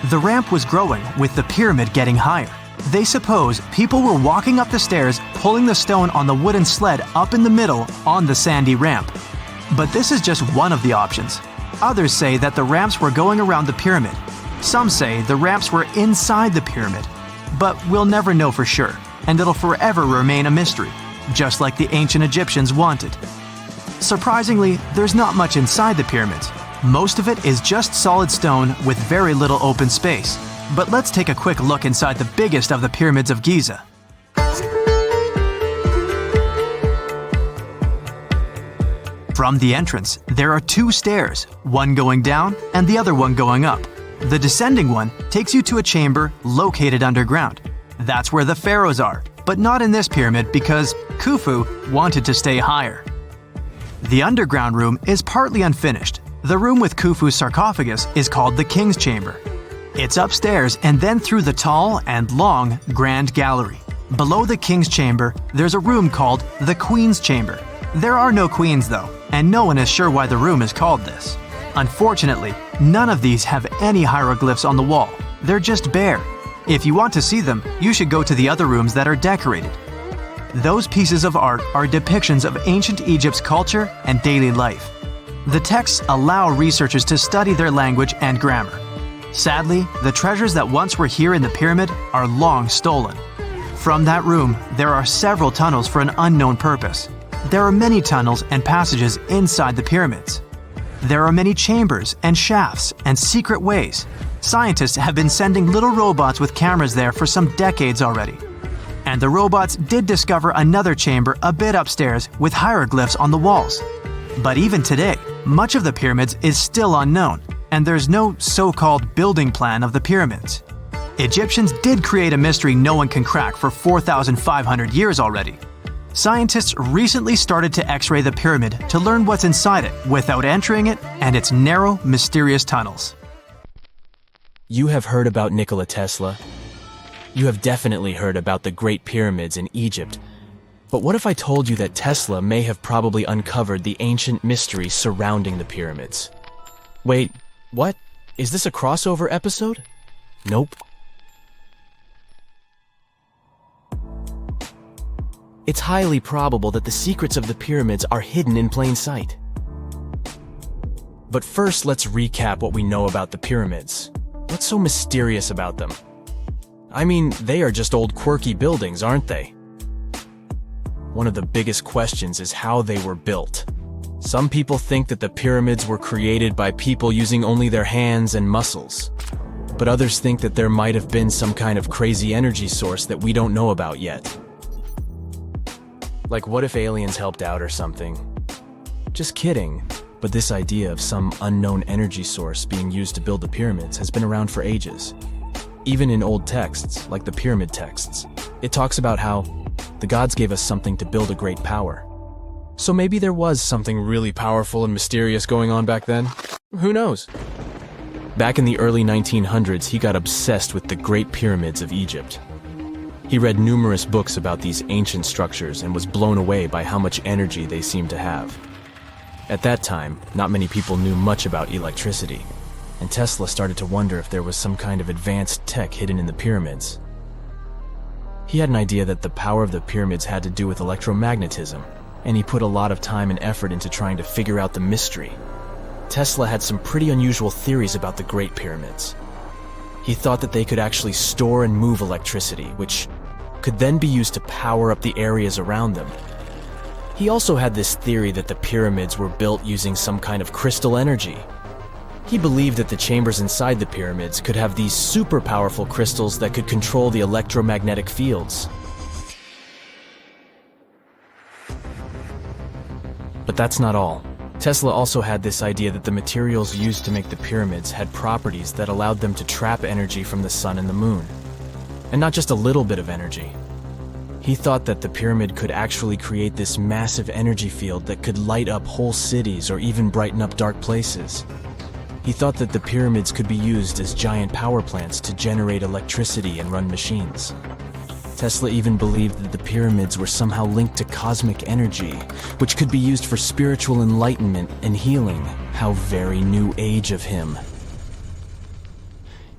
The ramp was growing with the pyramid getting higher. They suppose people were walking up the stairs, pulling the stone on the wooden sled up in the middle on the sandy ramp. But this is just one of the options. Others say that the ramps were going around the pyramid. Some say the ramps were inside the pyramid. But we'll never know for sure, and it'll forever remain a mystery, just like the ancient Egyptians wanted. Surprisingly, there's not much inside the pyramids. Most of it is just solid stone with very little open space. But let's take a quick look inside the biggest of the pyramids of Giza. From the entrance, there are 2 stairs, one going down and the other one going up. The descending one takes you to a chamber located underground. That's where the pharaohs are, but not in this pyramid because Khufu wanted to stay higher. The underground room is partly unfinished. The room with Khufu's sarcophagus is called the King's Chamber. It's upstairs and then through the tall and long Grand Gallery. Below the King's Chamber, there's a room called the Queen's Chamber. There are no queens though, and no one is sure why the room is called this. Unfortunately, none of these have any hieroglyphs on the wall. They're just bare. If you want to see them, you should go to the other rooms that are decorated. Those pieces of art are depictions of ancient Egypt's culture and daily life. The texts allow researchers to study their language and grammar. Sadly, the treasures that once were here in the pyramid are long stolen. From that room, there are several tunnels for an unknown purpose. There are many tunnels and passages inside the pyramids. There are many chambers and shafts and secret ways. Scientists have been sending little robots with cameras there for some decades already. And the robots did discover another chamber a bit upstairs with hieroglyphs on the walls. But even today, much of the pyramids is still unknown, and there's no so-called building plan of the pyramids. Egyptians did create a mystery no one can crack for 4,500 years already. Scientists recently started to X-ray the pyramid to learn what's inside it without entering it and its narrow, mysterious tunnels. You have heard about Nikola Tesla. You have definitely heard about the Great Pyramids in Egypt. But what if I told you that Tesla may have probably uncovered the ancient mystery surrounding the pyramids? Wait, what? Is this a crossover episode? Nope. It's highly probable that the secrets of the pyramids are hidden in plain sight. But first, let's recap what we know about the pyramids. What's so mysterious about them? I mean, they are just old quirky buildings, aren't they? One of the biggest questions is how they were built. Some people think that the pyramids were created by people using only their hands and muscles. But others think that there might have been some kind of crazy energy source that we don't know about yet. Like, what if aliens helped out or something? Just kidding. But this idea of some unknown energy source being used to build the pyramids has been around for ages. Even in old texts, like the pyramid texts, it talks about how the gods gave us something to build a great power. So maybe there was something really powerful and mysterious going on back then? Who knows? Back in the early 1900s, he got obsessed with the Great Pyramids of Egypt. He read numerous books about these ancient structures and was blown away by how much energy they seemed to have. At that time, not many people knew much about electricity, and Tesla started to wonder if there was some kind of advanced tech hidden in the pyramids. He had an idea that the power of the pyramids had to do with electromagnetism, and he put a lot of time and effort into trying to figure out the mystery. Tesla had some pretty unusual theories about the Great Pyramids. He thought that they could actually store and move electricity, which could then be used to power up the areas around them. He also had this theory that the pyramids were built using some kind of crystal energy. He believed that the chambers inside the pyramids could have these super powerful crystals that could control the electromagnetic fields. But that's not all. Tesla also had this idea that the materials used to make the pyramids had properties that allowed them to trap energy from the sun and the moon. And not just a little bit of energy. He thought that the pyramid could actually create this massive energy field that could light up whole cities or even brighten up dark places. He thought that the pyramids could be used as giant power plants to generate electricity and run machines. Tesla even believed that the pyramids were somehow linked to cosmic energy, which could be used for spiritual enlightenment and healing. How very new age of him.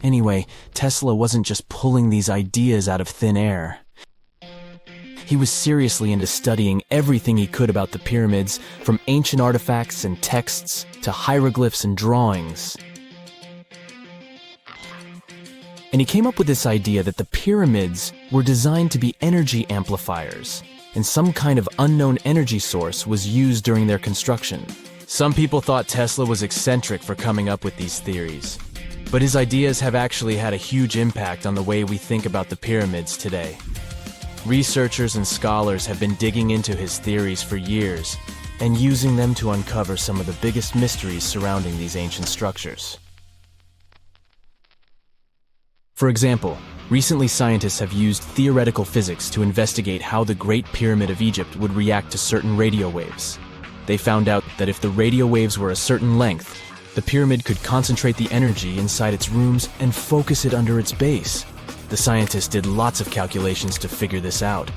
Anyway, Tesla wasn't just pulling these ideas out of thin air. He was seriously into studying everything he could about the pyramids, from ancient artifacts and texts to hieroglyphs and drawings. And he came up with this idea that the pyramids were designed to be energy amplifiers, and some kind of unknown energy source was used during their construction. Some people thought Tesla was eccentric for coming up with these theories, but his ideas have actually had a huge impact on the way we think about the pyramids today. Researchers and scholars have been digging into his theories for years and using them to uncover some of the biggest mysteries surrounding these ancient structures. For example, recently scientists have used theoretical physics to investigate how the Great Pyramid of Egypt would react to certain radio waves. They found out that if the radio waves were a certain length, the pyramid could concentrate the energy inside its rooms and focus it under its base. The scientists did lots of calculations to figure this out.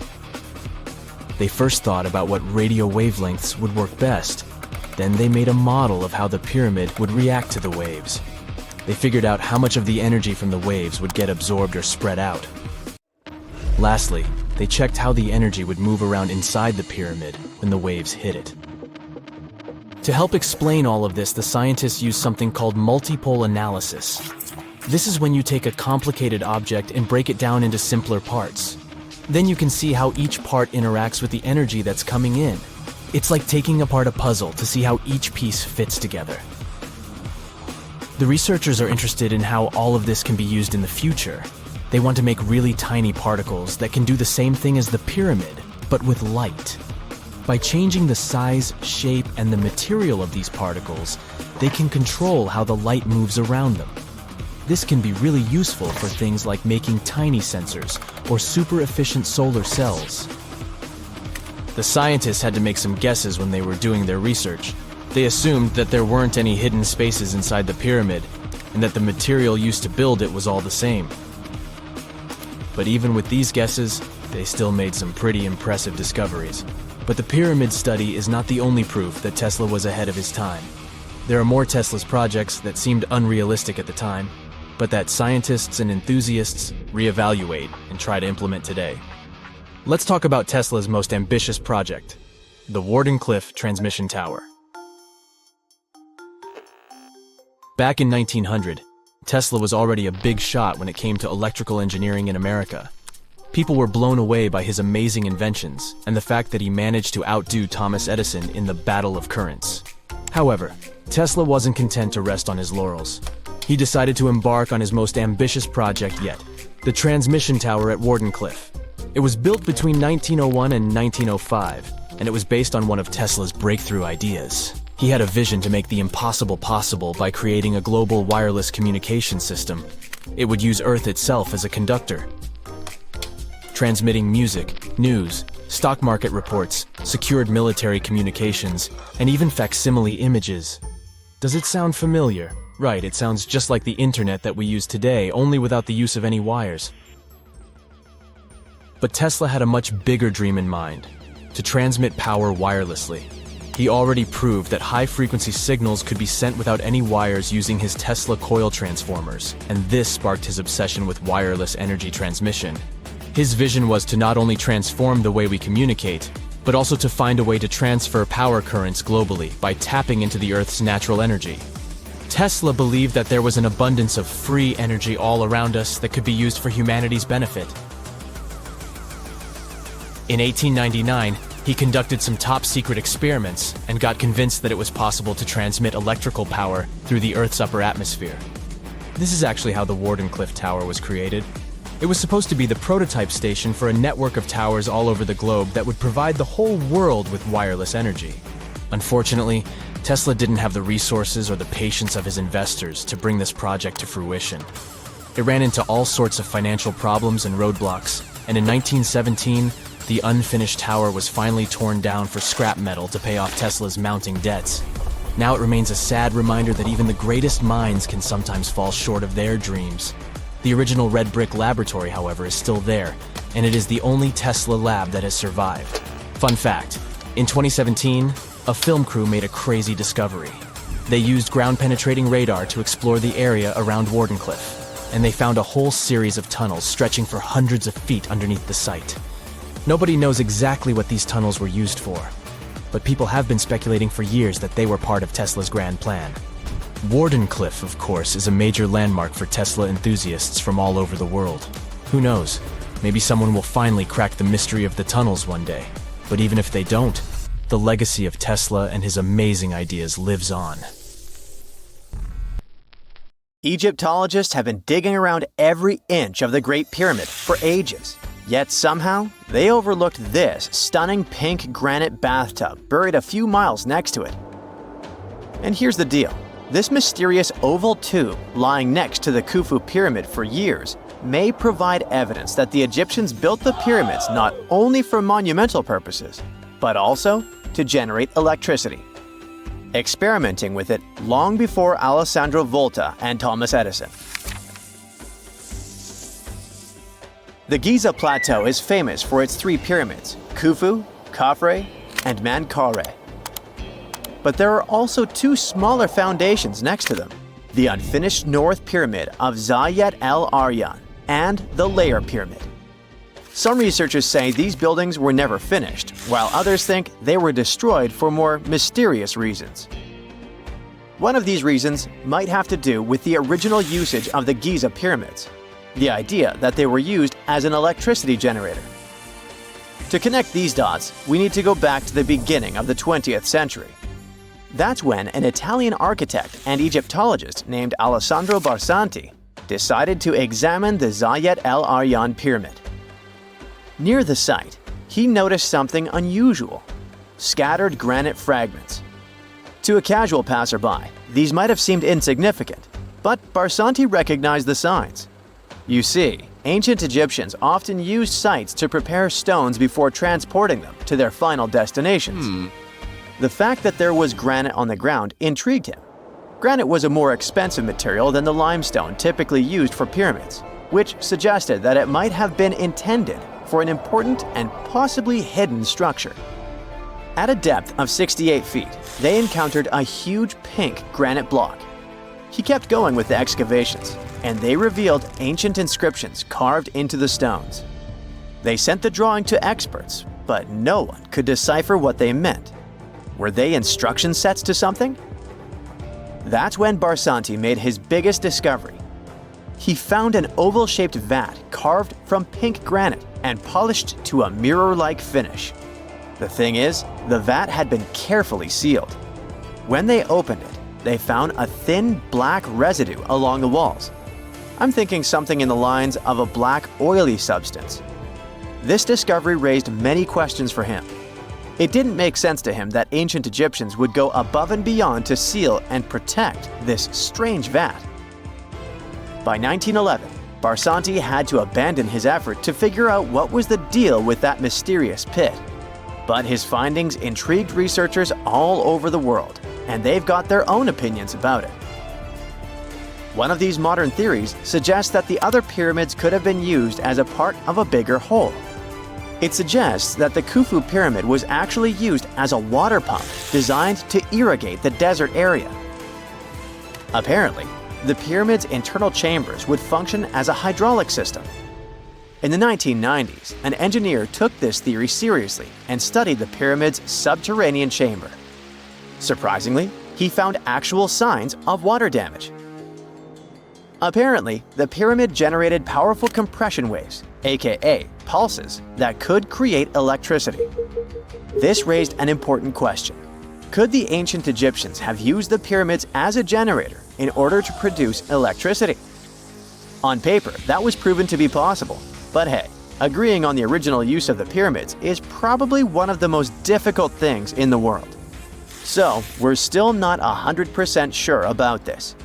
They first thought about what radio wavelengths would work best. Then they made a model of how the pyramid would react to the waves. They figured out how much of the energy from the waves would get absorbed or spread out. Lastly, they checked how the energy would move around inside the pyramid when the waves hit it. To help explain all of this, the scientists used something called multipole analysis. This is when you take a complicated object and break it down into simpler parts. Then you can see how each part interacts with the energy that's coming in. It's like taking apart a puzzle to see how each piece fits together. The researchers are interested in how all of this can be used in the future. They want to make really tiny particles that can do the same thing as the pyramid, but with light. By changing the size, shape, and the material of these particles, they can control how the light moves around them. This can be really useful for things like making tiny sensors or super efficient solar cells. The scientists had to make some guesses when they were doing their research. They assumed that there weren't any hidden spaces inside the pyramid, and that the material used to build it was all the same. But even with these guesses, they still made some pretty impressive discoveries. But the pyramid study is not the only proof that Tesla was ahead of his time. There are more Tesla's projects that seemed unrealistic at the time, but that scientists and enthusiasts reevaluate and try to implement today. Let's talk about Tesla's most ambitious project, the Wardenclyffe Transmission Tower. Back in 1900, Tesla was already a big shot when it came to electrical engineering in America. People were blown away by his amazing inventions and the fact that he managed to outdo Thomas Edison in the Battle of Currents. However, Tesla wasn't content to rest on his laurels. He decided to embark on his most ambitious project yet, the transmission tower at Wardenclyffe. It was built between 1901 and 1905, and it was based on one of Tesla's breakthrough ideas. He had a vision to make the impossible possible by creating a global wireless communication system. It would use Earth itself as a conductor, transmitting music, news, stock market reports, secured military communications, and even facsimile images. Does it sound familiar? Right, it sounds just like the internet that we use today, only without the use of any wires. But Tesla had a much bigger dream in mind, to transmit power wirelessly. He already proved that high-frequency signals could be sent without any wires using his Tesla coil transformers, and this sparked his obsession with wireless energy transmission. His vision was to not only transform the way we communicate, but also to find a way to transfer power currents globally by tapping into the Earth's natural energy. Tesla believed that there was an abundance of free energy all around us that could be used for humanity's benefit. In 1899, he conducted some top-secret experiments and got convinced that it was possible to transmit electrical power through the Earth's upper atmosphere. This is actually how the Wardenclyffe Tower was created. It was supposed to be the prototype station for a network of towers all over the globe that would provide the whole world with wireless energy. Unfortunately, Tesla didn't have the resources or the patience of his investors to bring this project to fruition. It ran into all sorts of financial problems and roadblocks, and in 1917, the unfinished tower was finally torn down for scrap metal to pay off Tesla's mounting debts. Now it remains a sad reminder that even the greatest minds can sometimes fall short of their dreams. The original red brick laboratory, however, is still there, and it is the only Tesla lab that has survived. Fun fact, in 2017, a film crew made a crazy discovery. They used ground-penetrating radar to explore the area around Wardenclyffe, and they found a whole series of tunnels stretching for hundreds of feet underneath the site. Nobody knows exactly what these tunnels were used for, but people have been speculating for years that they were part of Tesla's grand plan. Wardenclyffe, of course, is a major landmark for Tesla enthusiasts from all over the world. Who knows? Maybe someone will finally crack the mystery of the tunnels one day. But even if they don't, the legacy of Tesla and his amazing ideas lives on. Egyptologists have been digging around every inch of the Great Pyramid for ages. Yet somehow, they overlooked this stunning pink granite bathtub buried a few miles next to it. And here's the deal. This mysterious oval tube lying next to the Khufu pyramid for years may provide evidence that the Egyptians built the pyramids not only for monumental purposes, but also to generate electricity, experimenting with it long before Alessandro Volta and Thomas Edison. The Giza Plateau is famous for its three pyramids, Khufu, Khafre, and Menkaure. But there are also two smaller foundations next to them, the unfinished North Pyramid of Zayat el-Aryan and the Layer Pyramid. Some researchers say these buildings were never finished, while others think they were destroyed for more mysterious reasons. One of these reasons might have to do with the original usage of the Giza pyramids, the idea that they were used as an electricity generator. To connect these dots, we need to go back to the beginning of the 20th century. That's when an Italian architect and Egyptologist named Alessandro Barsanti decided to examine the Zayat el-Aryan pyramid. Near the site, he noticed something unusual: scattered granite fragments. To a casual passerby, these might have seemed insignificant, but Barsanti recognized the signs. You see, ancient Egyptians often used sites to prepare stones before transporting them to their final destinations. The fact that there was granite on the ground intrigued him. Granite was a more expensive material than the limestone typically used for pyramids, which suggested that it might have been intended for an important and possibly hidden structure. At a depth of 68 feet, they encountered a huge pink granite block. He kept going with the excavations, and they revealed ancient inscriptions carved into the stones. They sent the drawing to experts, but no one could decipher what they meant. Were they instruction sets to something? That's when Barsanti made his biggest discovery. He found an oval-shaped vat carved from pink granite and polished to a mirror-like finish. The thing is, the vat had been carefully sealed. When they opened it, they found a thin black residue along the walls. I'm thinking something in the lines of a black oily substance. This discovery raised many questions for him. It didn't make sense to him that ancient Egyptians would go above and beyond to seal and protect this strange vat. By 1911, Barsanti had to abandon his effort to figure out what was the deal with that mysterious pit. But his findings intrigued researchers all over the world, and they've got their own opinions about it. One of these modern theories suggests that the other pyramids could have been used as a part of a bigger whole. It suggests that the Khufu pyramid was actually used as a water pump designed to irrigate the desert area. Apparently, the pyramid's internal chambers would function as a hydraulic system. In the 1990s, an engineer took this theory seriously and studied the pyramid's subterranean chamber. Surprisingly, he found actual signs of water damage. Apparently, the pyramid generated powerful compression waves, aka pulses, that could create electricity. This raised an important question. Could the ancient Egyptians have used the pyramids as a generator in order to produce electricity? On paper, that was proven to be possible, but hey, agreeing on the original use of the pyramids is probably one of the most difficult things in the world. So, we're still not 100% sure about this.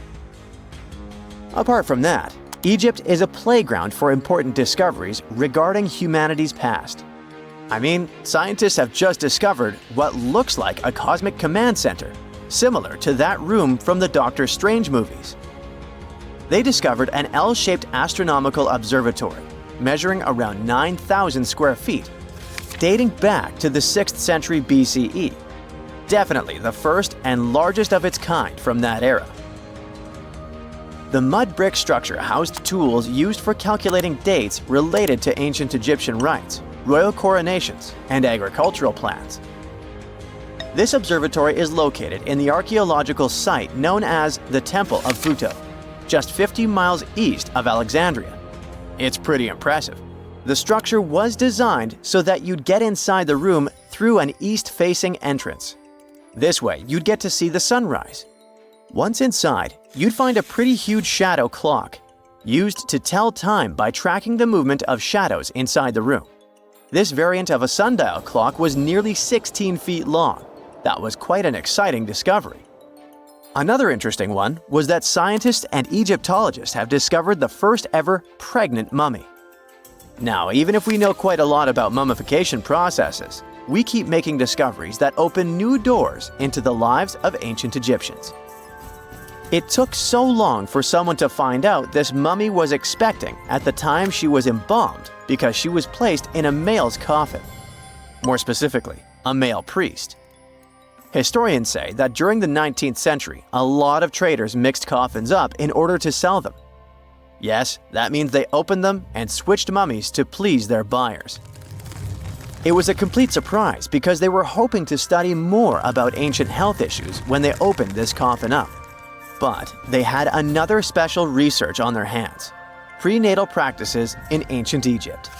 Apart from that, Egypt is a playground for important discoveries regarding humanity's past. I mean, scientists have just discovered what looks like a cosmic command center, similar to that room from the Doctor Strange movies. They discovered an L-shaped astronomical observatory, measuring around 9,000 square feet, dating back to the 6th century BCE. Definitely the first and largest of its kind from that era. The mud brick structure housed tools used for calculating dates related to ancient Egyptian rites, royal coronations, and agricultural plans. This observatory is located in the archaeological site known as the Temple of Phuto, just 50 miles east of Alexandria. It's pretty impressive. The structure was designed so that you'd get inside the room through an east-facing entrance. This way, you'd get to see the sunrise. Once inside, you'd find a pretty huge shadow clock, used to tell time by tracking the movement of shadows inside the room. This variant of a sundial clock was nearly 16 feet long. That was quite an exciting discovery. Another interesting one was that scientists and Egyptologists have discovered the first ever pregnant mummy. Now, even if we know quite a lot about mummification processes, we keep making discoveries that open new doors into the lives of ancient Egyptians. It took so long for someone to find out this mummy was expecting at the time she was embalmed because she was placed in a male's coffin. More specifically, a male priest. Historians say that during the 19th century, a lot of traders mixed coffins up in order to sell them. Yes, that means they opened them and switched mummies to please their buyers. It was a complete surprise because they were hoping to study more about ancient health issues when they opened this coffin up. But they had another special research on their hands: prenatal practices in ancient Egypt.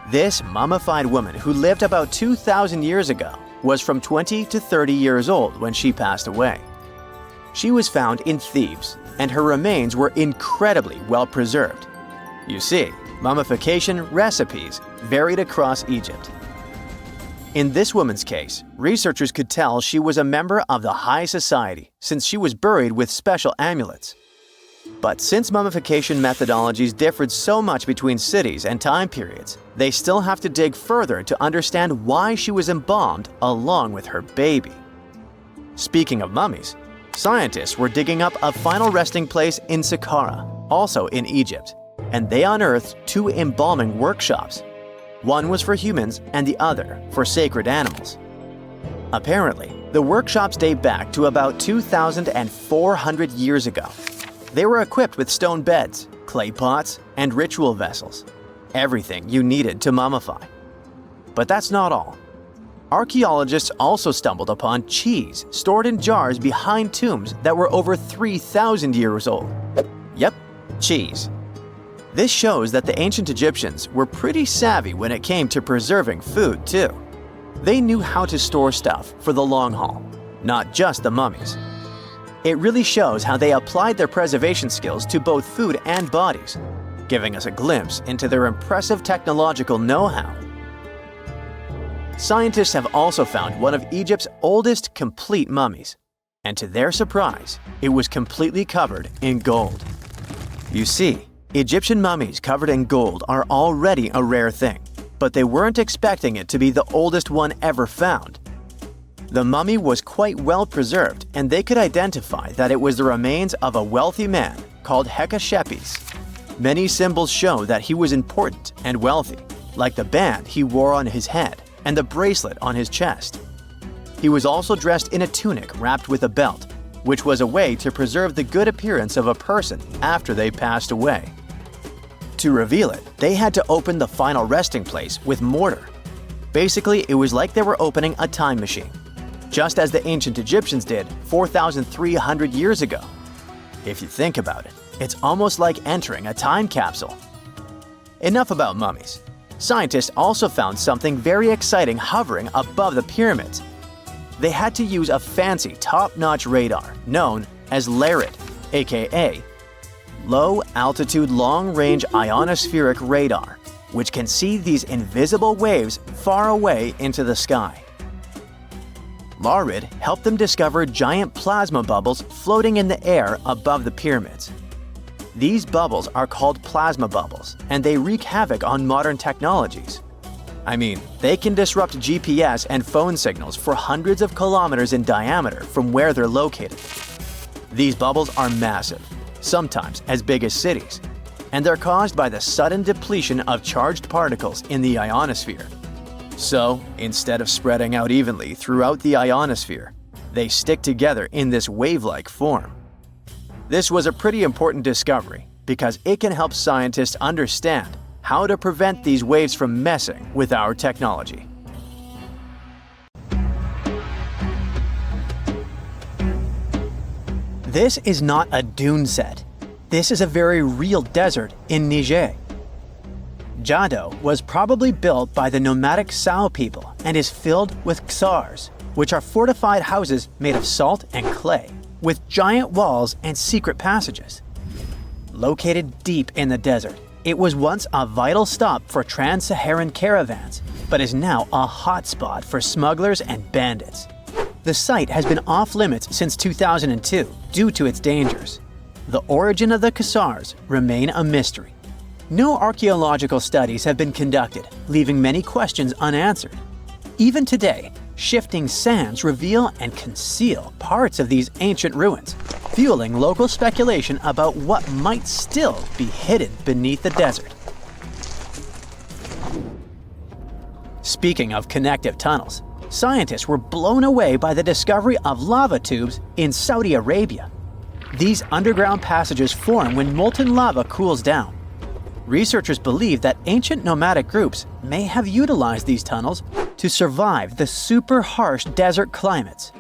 This mummified woman who lived about 2,000 years ago was from 20 to 30 years old when she passed away. She was found in Thebes, and her remains were incredibly well preserved. You see, mummification recipes varied across Egypt. In this woman's case, researchers could tell she was a member of the high society since she was buried with special amulets. But since mummification methodologies differed so much between cities and time periods, they still have to dig further to understand why she was embalmed along with her baby. Speaking of mummies, scientists were digging up a final resting place in Saqqara, also in Egypt, and they unearthed 2 embalming workshops. One was for humans and the other for sacred animals. Apparently, the workshops date back to about 2,400 years ago. They were equipped with stone beds, clay pots, and ritual vessels. Everything you needed to mummify. But that's not all. Archaeologists also stumbled upon cheese stored in jars behind tombs that were over 3,000 years old. Yep, cheese. This shows that the ancient Egyptians were pretty savvy when it came to preserving food, too. They knew how to store stuff for the long haul, not just the mummies. It really shows how they applied their preservation skills to both food and bodies, giving us a glimpse into their impressive technological know-how. Scientists have also found one of Egypt's oldest complete mummies, and to their surprise, it was completely covered in gold. You see, Egyptian mummies covered in gold are already a rare thing, but they weren't expecting it to be the oldest one ever found. The mummy was quite well preserved, and they could identify that it was the remains of a wealthy man called Hekashepes. Many symbols show that he was important and wealthy, like the band he wore on his head and the bracelet on his chest. He was also dressed in a tunic wrapped with a belt, which was a way to preserve the good appearance of a person after they passed away. To reveal it, they had to open the final resting place with mortar. Basically, it was like they were opening a time machine, just as the ancient Egyptians did 4,300 years ago. If you think about it, it's almost like entering a time capsule. Enough about mummies. Scientists also found something very exciting hovering above the pyramids. They had to use a fancy top-notch radar known as LARIT, aka Low Altitude Long Range Ionospheric Radar, which can see these invisible waves far away into the sky. LARIT helped them discover giant plasma bubbles floating in the air above the pyramids. These bubbles are called plasma bubbles, and they wreak havoc on modern technologies. I mean, they can disrupt GPS and phone signals for hundreds of kilometers in diameter from where they're located. These bubbles are massive, sometimes as big as cities, and they're caused by the sudden depletion of charged particles in the ionosphere. So, instead of spreading out evenly throughout the ionosphere, they stick together in this wave-like form. This was a pretty important discovery because it can help scientists understand how to prevent these waves from messing with our technology. This is not a dune set. This is a very real desert in Niger. Jado was probably built by the nomadic Sao people and is filled with ksars, which are fortified houses made of salt and clay, with giant walls and secret passages. Located deep in the desert, it was once a vital stop for trans-Saharan caravans, but is now a hotspot for smugglers and bandits. The site has been off-limits since 2002 due to its dangers. The origin of the ksars remain a mystery. No archaeological studies have been conducted, leaving many questions unanswered. Even today, shifting sands reveal and conceal parts of these ancient ruins, fueling local speculation about what might still be hidden beneath the desert. Speaking of connective tunnels, scientists were blown away by the discovery of lava tubes in Saudi Arabia. These underground passages form when molten lava cools down. Researchers believe that ancient nomadic groups may have utilized these tunnels to survive the super harsh desert climates.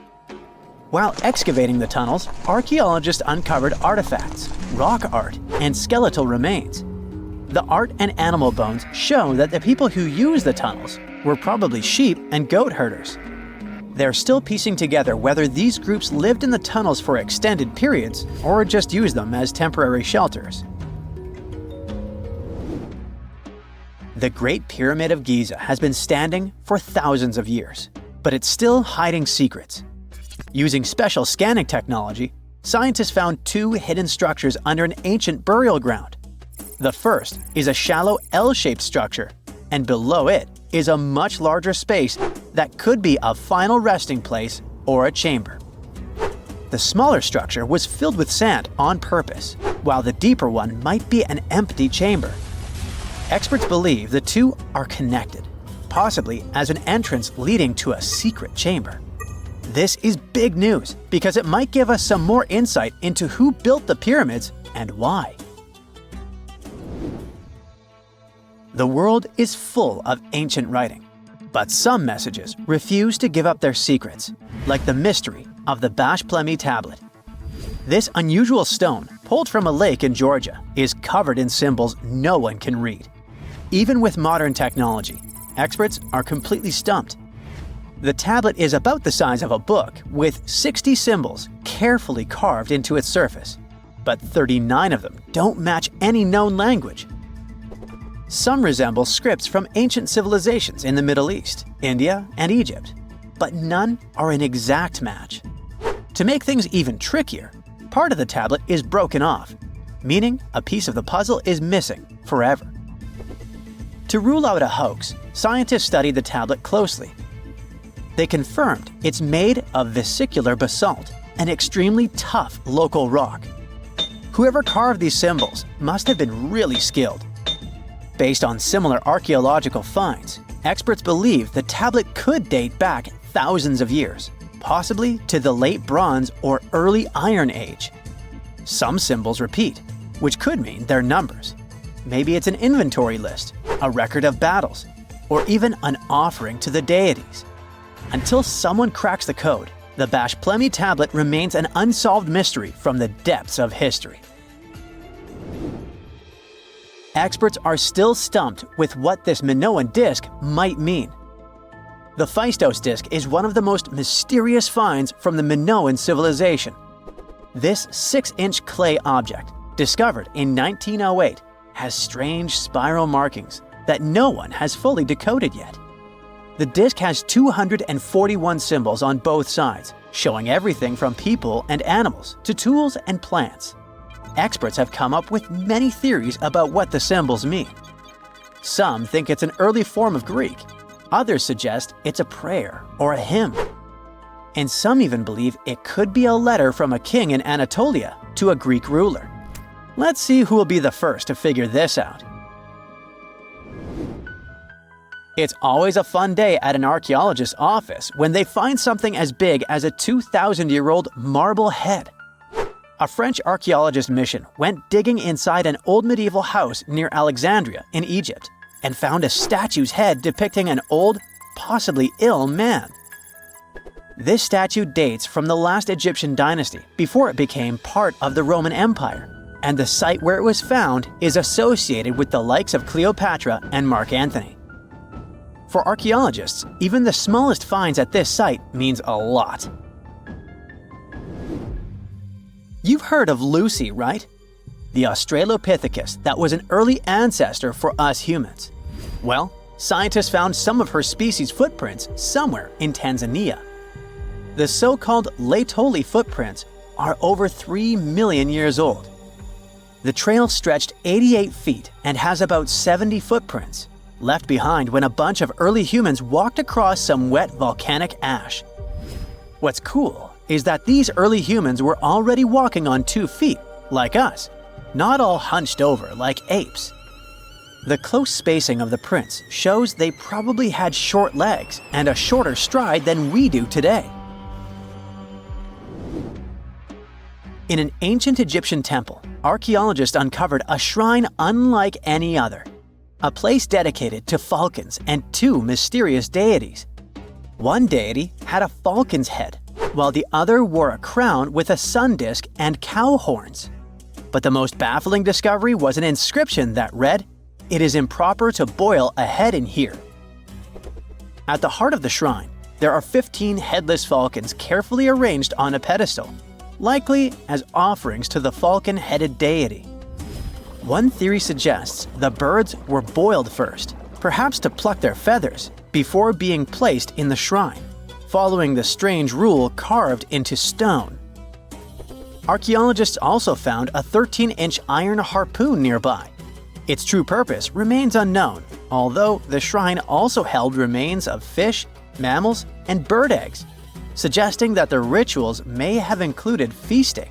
While excavating the tunnels, archaeologists uncovered artifacts, rock art, and skeletal remains. The art and animal bones show that the people who used the tunnels were probably sheep and goat herders. They're still piecing together whether these groups lived in the tunnels for extended periods or just used them as temporary shelters. The Great Pyramid of Giza has been standing for thousands of years, but it's still hiding secrets. Using special scanning technology, scientists found two hidden structures under an ancient burial ground. The first is a shallow L-shaped structure, and below it is a much larger space that could be a final resting place or a chamber. The smaller structure was filled with sand on purpose, while the deeper one might be an empty chamber. Experts believe the two are connected, possibly as an entrance leading to a secret chamber. This is big news because it might give us some more insight into who built the pyramids and why. The world is full of ancient writing, but some messages refuse to give up their secrets, like the mystery of the Bashplemi tablet. This unusual stone, pulled from a lake in Georgia, is covered in symbols no one can read. Even with modern technology, experts are completely stumped. The tablet is about the size of a book, with 60 symbols carefully carved into its surface, but 39 of them don't match any known language. Some resemble scripts from ancient civilizations in the Middle East, India, and Egypt, but none are an exact match. To make things even trickier, part of the tablet is broken off, meaning a piece of the puzzle is missing forever. To rule out a hoax, scientists studied the tablet closely. They confirmed it's made of vesicular basalt, an extremely tough local rock. Whoever carved these symbols must have been really skilled. Based on similar archaeological finds, experts believe the tablet could date back thousands of years, possibly to the late Bronze or early Iron Age. Some symbols repeat, which could mean they're numbers. Maybe it's an inventory list, a record of battles, or even an offering to the deities. Until someone cracks the code, the Bashplemi tablet remains an unsolved mystery from the depths of history. Experts are still stumped with what this Minoan disc might mean. The Phaistos disc is one of the most mysterious finds from the Minoan civilization. This 6-inch clay object, discovered in 1908, has strange spiral markings that no one has fully decoded yet. The disc has 241 symbols on both sides, showing everything from people and animals to tools and plants. Experts have come up with many theories about what the symbols mean. Some think it's an early form of Greek. Others suggest it's a prayer or a hymn. And some even believe it could be a letter from a king in Anatolia to a Greek ruler. Let's see who will be the first to figure this out. It's always a fun day at an archaeologist's office when they find something as big as a 2,000-year-old marble head. A French archaeologist mission went digging inside an old medieval house near Alexandria in Egypt and found a statue's head depicting an old, possibly ill man. This statue dates from the last Egyptian dynasty before it became part of the Roman Empire, and the site where it was found is associated with the likes of Cleopatra and Mark Antony. For archaeologists, even the smallest finds at this site means a lot. You've heard of Lucy, right? The Australopithecus that was an early ancestor for us humans. Well, scientists found some of her species' footprints somewhere in Tanzania. The so-called Laetoli footprints are over 3 million years old. The trail stretched 88 feet and has about 70 footprints, left behind when a bunch of early humans walked across some wet volcanic ash. What's cool is that these early humans were already walking on 2 feet, like us, not all hunched over like apes. The close spacing of the prints shows they probably had short legs and a shorter stride than we do today. In an ancient Egyptian temple, archaeologists uncovered a shrine unlike any other, a place dedicated to falcons and 2 mysterious deities. One deity had a falcon's head, while the other wore a crown with a sun disk and cow horns. But the most baffling discovery was an inscription that read, "It is improper to boil a head in here." At the heart of the shrine, there are 15 headless falcons carefully arranged on a pedestal, likely as offerings to the falcon-headed deity. One theory suggests the birds were boiled first, perhaps to pluck their feathers, before being placed in the shrine, following the strange rule carved into stone. Archaeologists also found a 13-inch iron harpoon nearby. Its true purpose remains unknown, although the shrine also held remains of fish, mammals, and bird eggs, suggesting that the rituals may have included feasting.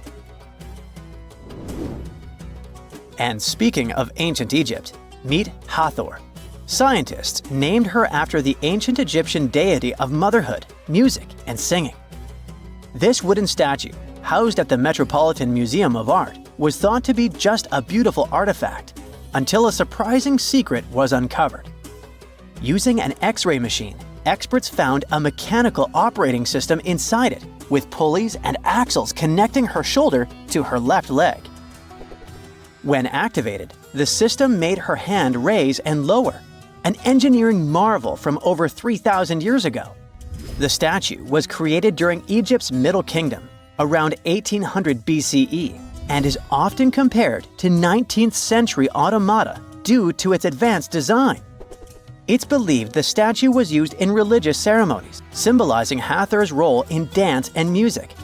And speaking of ancient Egypt, Meet Hathor. Scientists named her after the ancient Egyptian deity of motherhood, music, and singing. This wooden statue, housed at the Metropolitan Museum of Art, was thought to be just a beautiful artifact until a surprising secret was uncovered. Using an X-ray machine, experts found a mechanical operating system inside it, with pulleys and axles connecting her shoulder to her left leg. When activated, the system made her hand raise and lower, an engineering marvel from over 3,000 years ago. The statue was created during Egypt's Middle Kingdom, around 1800 BCE, and is often compared to 19th century automata due to its advanced design. It's believed the statue was used in religious ceremonies, symbolizing Hathor's role in dance and music.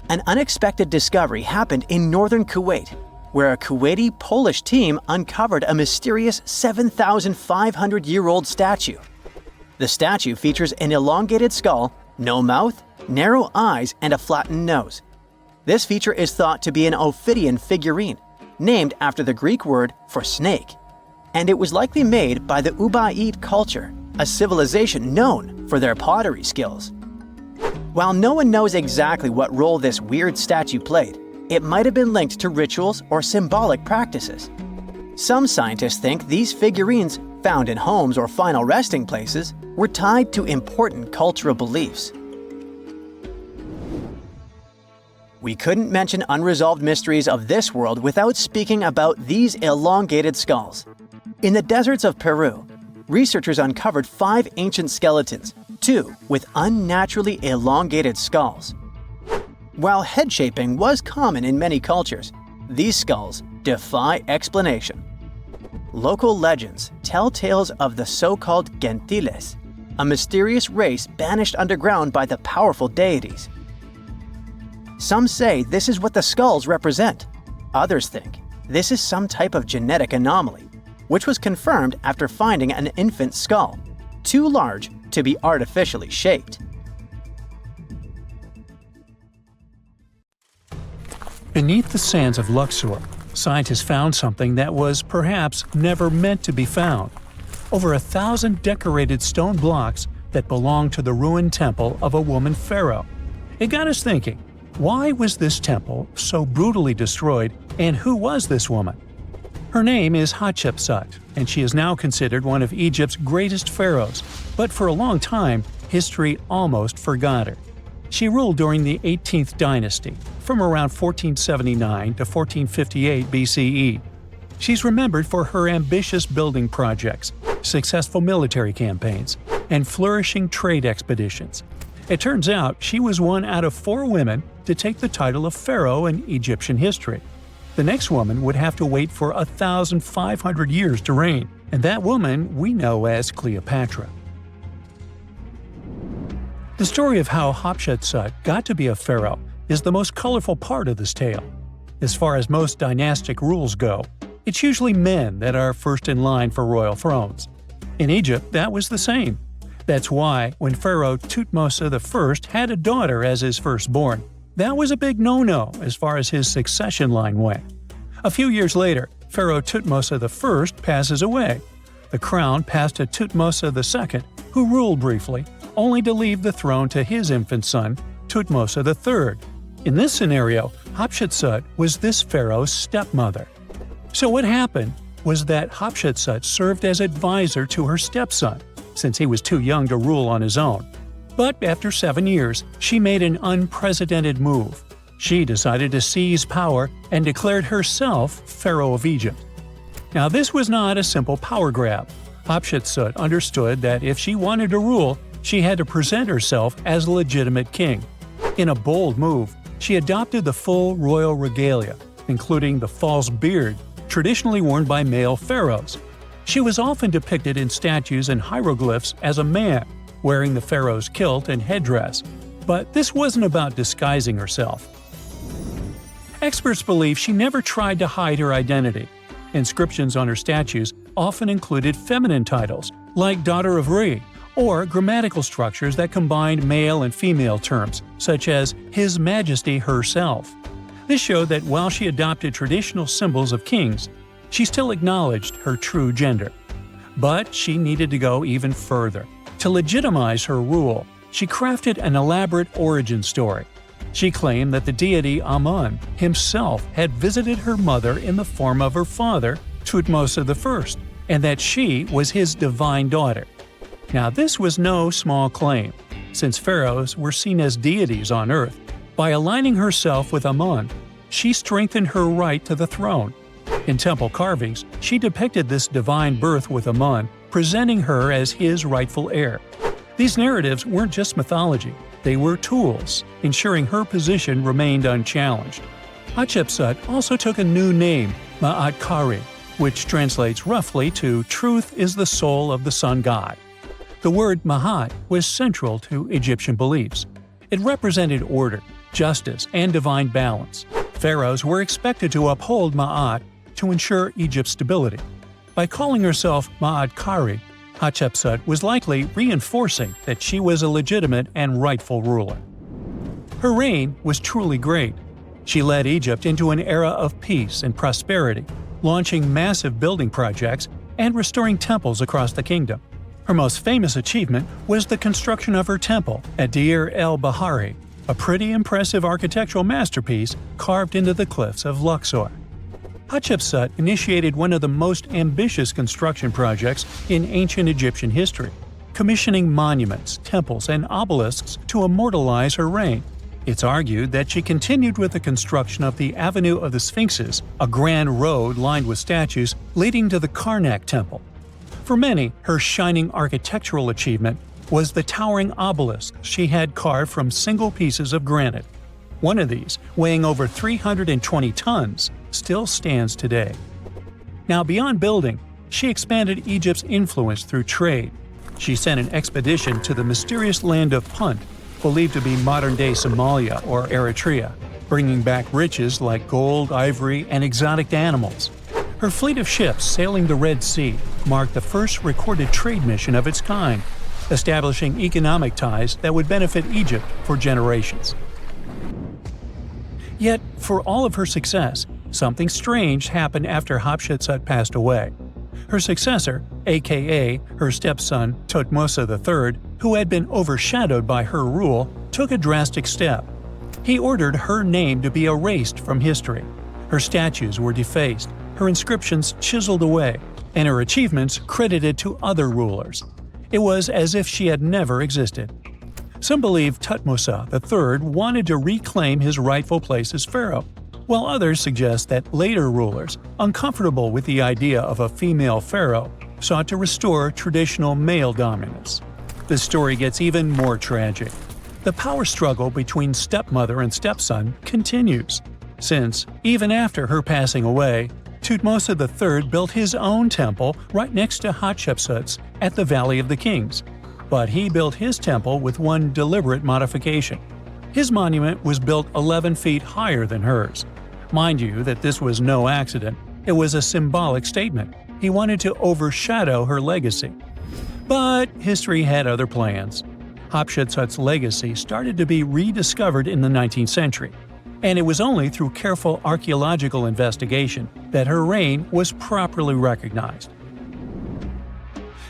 An unexpected discovery happened in northern Kuwait, where a Kuwaiti-Polish team uncovered a mysterious 7,500-year-old statue. The statue features an elongated skull, no mouth, narrow eyes, and a flattened nose. This feature is thought to be an Ophidian figurine, named after the Greek word for snake, and it was likely made by the Ubaid culture, a civilization known for their pottery skills. While no one knows exactly what role this weird statue played, it might have been linked to rituals or symbolic practices. Some scientists think these figurines, found in homes or final resting places, were tied to important cultural beliefs. We couldn't mention unresolved mysteries of this world without speaking about these elongated skulls. In the deserts of Peru, researchers uncovered 5 ancient skeletons, 2 with unnaturally elongated skulls. While head shaping was common in many cultures, these skulls defy explanation. Local legends tell tales of the so-called gentiles, a mysterious race banished underground by the powerful deities. Some say this is what the skulls represent. Others think this is some type of genetic anomaly, which was confirmed after finding an infant skull, too large to be artificially shaped. Beneath the sands of Luxor, scientists found something that was perhaps never meant to be found. Over 1,000 decorated stone blocks that belonged to the ruined temple of a woman pharaoh. It got us thinking, why was this temple so brutally destroyed, and who was this woman? Her name is Hatshepsut, and she is now considered one of Egypt's greatest pharaohs, but for a long time, history almost forgot her. She ruled during the 18th dynasty, from around 1479 to 1458 BCE. She's remembered for her ambitious building projects, successful military campaigns, and flourishing trade expeditions. It turns out she was one out of 4 women to take the title of pharaoh in Egyptian history. The next woman would have to wait for 1,500 years to reign, and that woman we know as Cleopatra. The story of how Hatshepsut got to be a pharaoh is the most colorful part of this tale. As far as most dynastic rules go, it's usually men that are first in line for royal thrones. In Egypt, that was the same. That's why, when Pharaoh Thutmose I had a daughter as his firstborn, that was a big no-no as far as his succession line went. A few years later, Pharaoh Thutmose I passes away. The crown passed to Thutmose II, who ruled briefly, only to leave the throne to his infant son, Thutmose III. In this scenario, Hatshepsut was this pharaoh's stepmother. So what happened was that Hatshepsut served as advisor to her stepson, since he was too young to rule on his own. But after 7 years, she made an unprecedented move. She decided to seize power and declared herself Pharaoh of Egypt. Now this was not a simple power grab. Hatshepsut understood that if she wanted to rule, she had to present herself as a legitimate king. In a bold move, she adopted the full royal regalia, including the false beard, traditionally worn by male pharaohs. She was often depicted in statues and hieroglyphs as a man, wearing the pharaoh's kilt and headdress. But this wasn't about disguising herself. Experts believe she never tried to hide her identity. Inscriptions on her statues often included feminine titles, like Daughter of Re, or grammatical structures that combined male and female terms, such as His Majesty herself. This showed that while she adopted traditional symbols of kings, she still acknowledged her true gender. But she needed to go even further. To legitimize her rule, she crafted an elaborate origin story. She claimed that the deity Amun himself had visited her mother in the form of her father, Thutmose I, and that she was his divine daughter. Now, this was no small claim, since pharaohs were seen as deities on earth. By aligning herself with Amun, she strengthened her right to the throne. In temple carvings, she depicted this divine birth with Amun, presenting her as his rightful heir. These narratives weren't just mythology, they were tools, ensuring her position remained unchallenged. Hatshepsut also took a new name, Ma'at Kari, which translates roughly to "truth is the soul of the sun god." The word Ma'at was central to Egyptian beliefs. It represented order, justice, and divine balance. Pharaohs were expected to uphold Ma'at to ensure Egypt's stability. By calling herself Ma'at Kari, Hatshepsut was likely reinforcing that she was a legitimate and rightful ruler. Her reign was truly great. She led Egypt into an era of peace and prosperity, launching massive building projects and restoring temples across the kingdom. Her most famous achievement was the construction of her temple at Deir el-Bahari, a pretty impressive architectural masterpiece carved into the cliffs of Luxor. Hatshepsut initiated one of the most ambitious construction projects in ancient Egyptian history, commissioning monuments, temples, and obelisks to immortalize her reign. It's argued that she continued with the construction of the Avenue of the Sphinxes, a grand road lined with statues leading to the Karnak Temple. For many, her shining architectural achievement was the towering obelisk she had carved from single pieces of granite. One of these, weighing over 320 tons, still stands today. Now, beyond building, she expanded Egypt's influence through trade. She sent an expedition to the mysterious land of Punt, believed to be modern-day Somalia or Eritrea, bringing back riches like gold, ivory, and exotic animals. Her fleet of ships sailing the Red Sea marked the first recorded trade mission of its kind, establishing economic ties that would benefit Egypt for generations. Yet, for all of her success, something strange happened after Hatshepsut passed away. Her successor, aka her stepson Thutmose III, who had been overshadowed by her rule, took a drastic step. He ordered her name to be erased from history. Her statues were defaced, her inscriptions chiseled away, and her achievements credited to other rulers. It was as if she had never existed. Some believe Thutmose III wanted to reclaim his rightful place as pharaoh, while others suggest that later rulers, uncomfortable with the idea of a female pharaoh, sought to restore traditional male dominance. The story gets even more tragic. The power struggle between stepmother and stepson continues, since, even after her passing away, Thutmose III built his own temple right next to Hatshepsut's at the Valley of the Kings. But he built his temple with one deliberate modification. His monument was built 11 feet higher than hers. Mind you that this was no accident, it was a symbolic statement. He wanted to overshadow her legacy. But history had other plans. Hatshepsut's legacy started to be rediscovered in the 19th century, and it was only through careful archaeological investigation that her reign was properly recognized.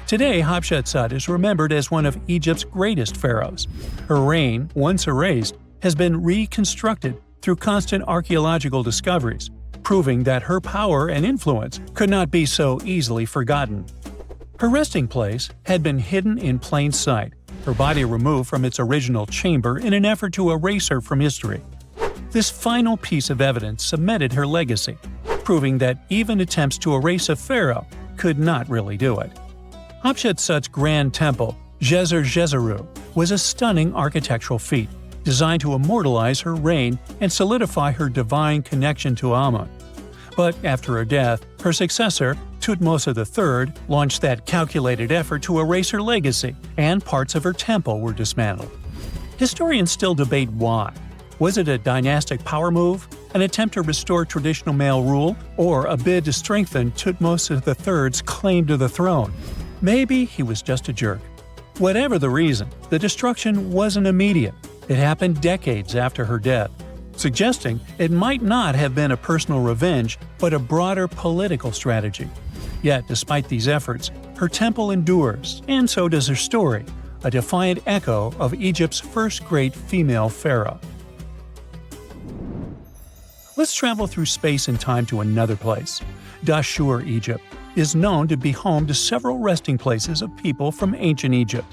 Today, Hatshepsut is remembered as one of Egypt's greatest pharaohs. Her reign, once erased, has been reconstructed through constant archaeological discoveries, proving that her power and influence could not be so easily forgotten. Her resting place had been hidden in plain sight, her body removed from its original chamber in an effort to erase her from history. This final piece of evidence cemented her legacy, proving that even attempts to erase a pharaoh could not really do it. Hatshepsut's grand temple, Djeser-Djeseru, was a stunning architectural feat, designed to immortalize her reign and solidify her divine connection to Amun. But after her death, her successor, Thutmose III, launched that calculated effort to erase her legacy, and parts of her temple were dismantled. Historians still debate why. Was it a dynastic power move, an attempt to restore traditional male rule, or a bid to strengthen Thutmose III's claim to the throne? Maybe he was just a jerk. Whatever the reason, the destruction wasn't immediate. It happened decades after her death. suggesting it might not have been a personal revenge but a broader political strategy. Yet, despite these efforts, her temple endures, and so does her story, a defiant echo of Egypt's first great female pharaoh. Let's travel through space and time to another place. Dashur, Egypt, is known to be home to several resting places of people from ancient Egypt.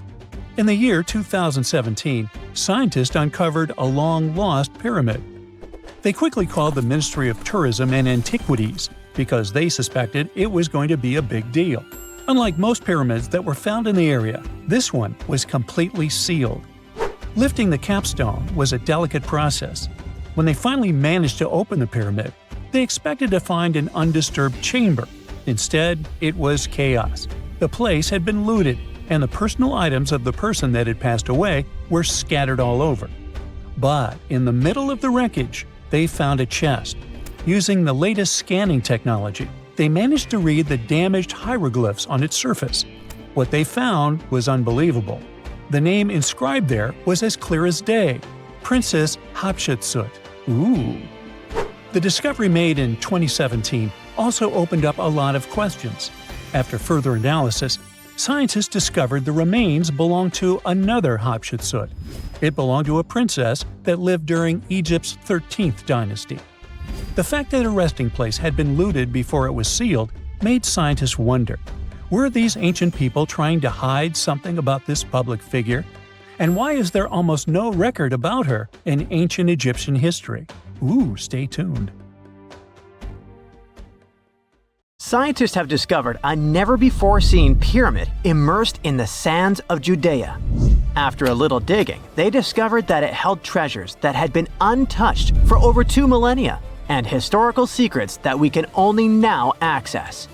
In the year 2017, scientists uncovered a long-lost pyramid. They quickly called the Ministry of Tourism and Antiquities because they suspected it was going to be a big deal. Unlike most pyramids that were found in the area, this one was completely sealed. Lifting the capstone was a delicate process. When they finally managed to open the pyramid, they expected to find an undisturbed chamber. Instead, it was chaos. The place had been looted, and the personal items of the person that had passed away were scattered all over. But in the middle of the wreckage, they found a chest. Using the latest scanning technology, they managed to read the damaged hieroglyphs on its surface. What they found was unbelievable. The name inscribed there was as clear as day: Princess Hatshepsut. Ooh. The discovery made in 2017 also opened up a lot of questions. After further analysis, scientists discovered the remains belonged to another Hatshepsut. It belonged to a princess that lived during Egypt's 13th dynasty. The fact that a resting place had been looted before it was sealed made scientists wonder, were these ancient people trying to hide something about this public figure? And why is there almost no record about her in ancient Egyptian history? Ooh, stay tuned. Scientists have discovered a never-before-seen pyramid immersed in the sands of Judea. After a little digging, they discovered that it held treasures that had been untouched for over 2 millennia and historical secrets that we can only now access.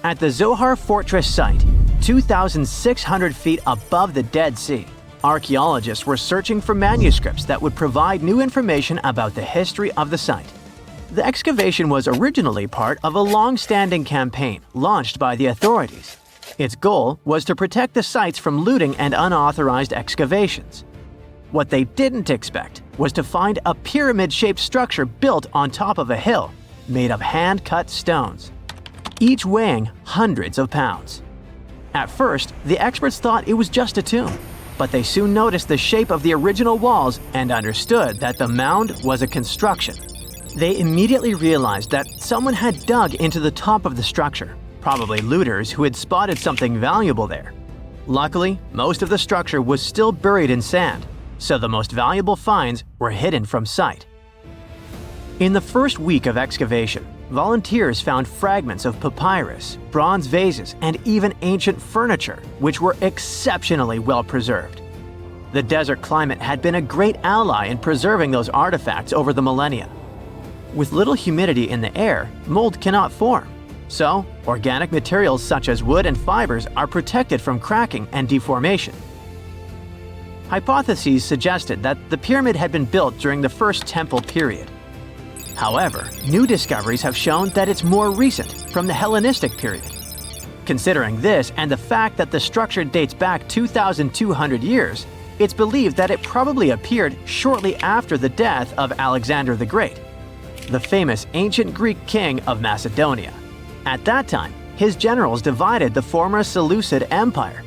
At the Zohar Fortress site, 2,600 feet above the Dead Sea, archaeologists were searching for manuscripts that would provide new information about the history of the site. The excavation was originally part of a long-standing campaign launched by the authorities. Its goal was to protect the sites from looting and unauthorized excavations. What they didn't expect was to find a pyramid-shaped structure built on top of a hill, made of hand-cut stones, each weighing hundreds of pounds. At first, the experts thought it was just a tomb, but they soon noticed the shape of the original walls and understood that the mound was a construction. They immediately realized that someone had dug into the top of the structure, probably looters who had spotted something valuable there. Luckily, most of the structure was still buried in sand, so the most valuable finds were hidden from sight. In the first week of excavation, volunteers found fragments of papyrus, bronze vases, and even ancient furniture, which were exceptionally well preserved. The desert climate had been a great ally in preserving those artifacts over the millennia. With little humidity in the air, mold cannot form, so organic materials such as wood and fibers are protected from cracking and deformation. Hypotheses suggested that the pyramid had been built during the First Temple period. However, new discoveries have shown that it's more recent, from the Hellenistic period. Considering this and the fact that the structure dates back 2,200 years, it's believed that it probably appeared shortly after the death of Alexander the Great, the famous ancient Greek king of Macedonia. At that time, his generals divided the former Seleucid Empire.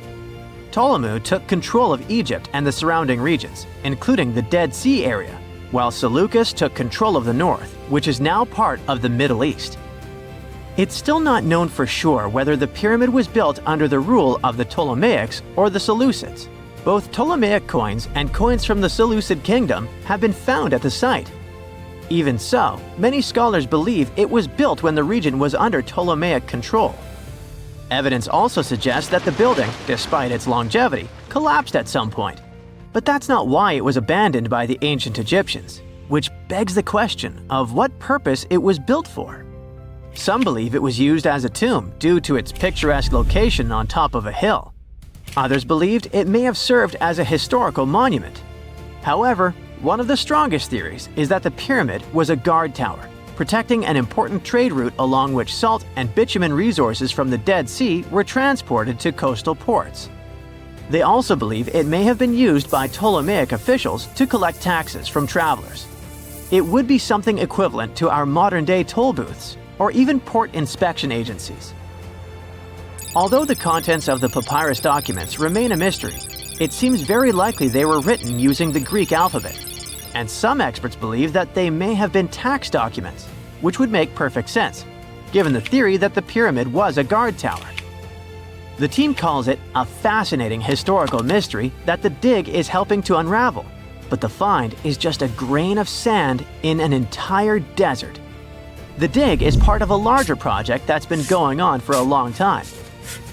Ptolemy took control of Egypt and the surrounding regions, including the Dead Sea area, while Seleucus took control of the north, which is now part of the Middle East. It's still not known for sure whether the pyramid was built under the rule of the Ptolemaics or the Seleucids. Both Ptolemaic coins and coins from the Seleucid kingdom have been found at the site. Even so, many scholars believe it was built when the region was under Ptolemaic control. Evidence also suggests that the building, despite its longevity, collapsed at some point. But that's not why it was abandoned by the ancient Egyptians, which begs the question of what purpose it was built for. Some believe it was used as a tomb due to its picturesque location on top of a hill. Others believed it may have served as a historical monument. However, one of the strongest theories is that the pyramid was a guard tower, protecting an important trade route along which salt and bitumen resources from the Dead Sea were transported to coastal ports. They also believe it may have been used by Ptolemaic officials to collect taxes from travelers. It would be something equivalent to our modern-day toll booths or even port inspection agencies. Although the contents of the papyrus documents remain a mystery, it seems very likely they were written using the Greek alphabet, and some experts believe that they may have been tax documents, which would make perfect sense, given the theory that the pyramid was a guard tower. The team calls it a fascinating historical mystery that the dig is helping to unravel, but the find is just a grain of sand in an entire desert. The dig is part of a larger project that's been going on for a long time,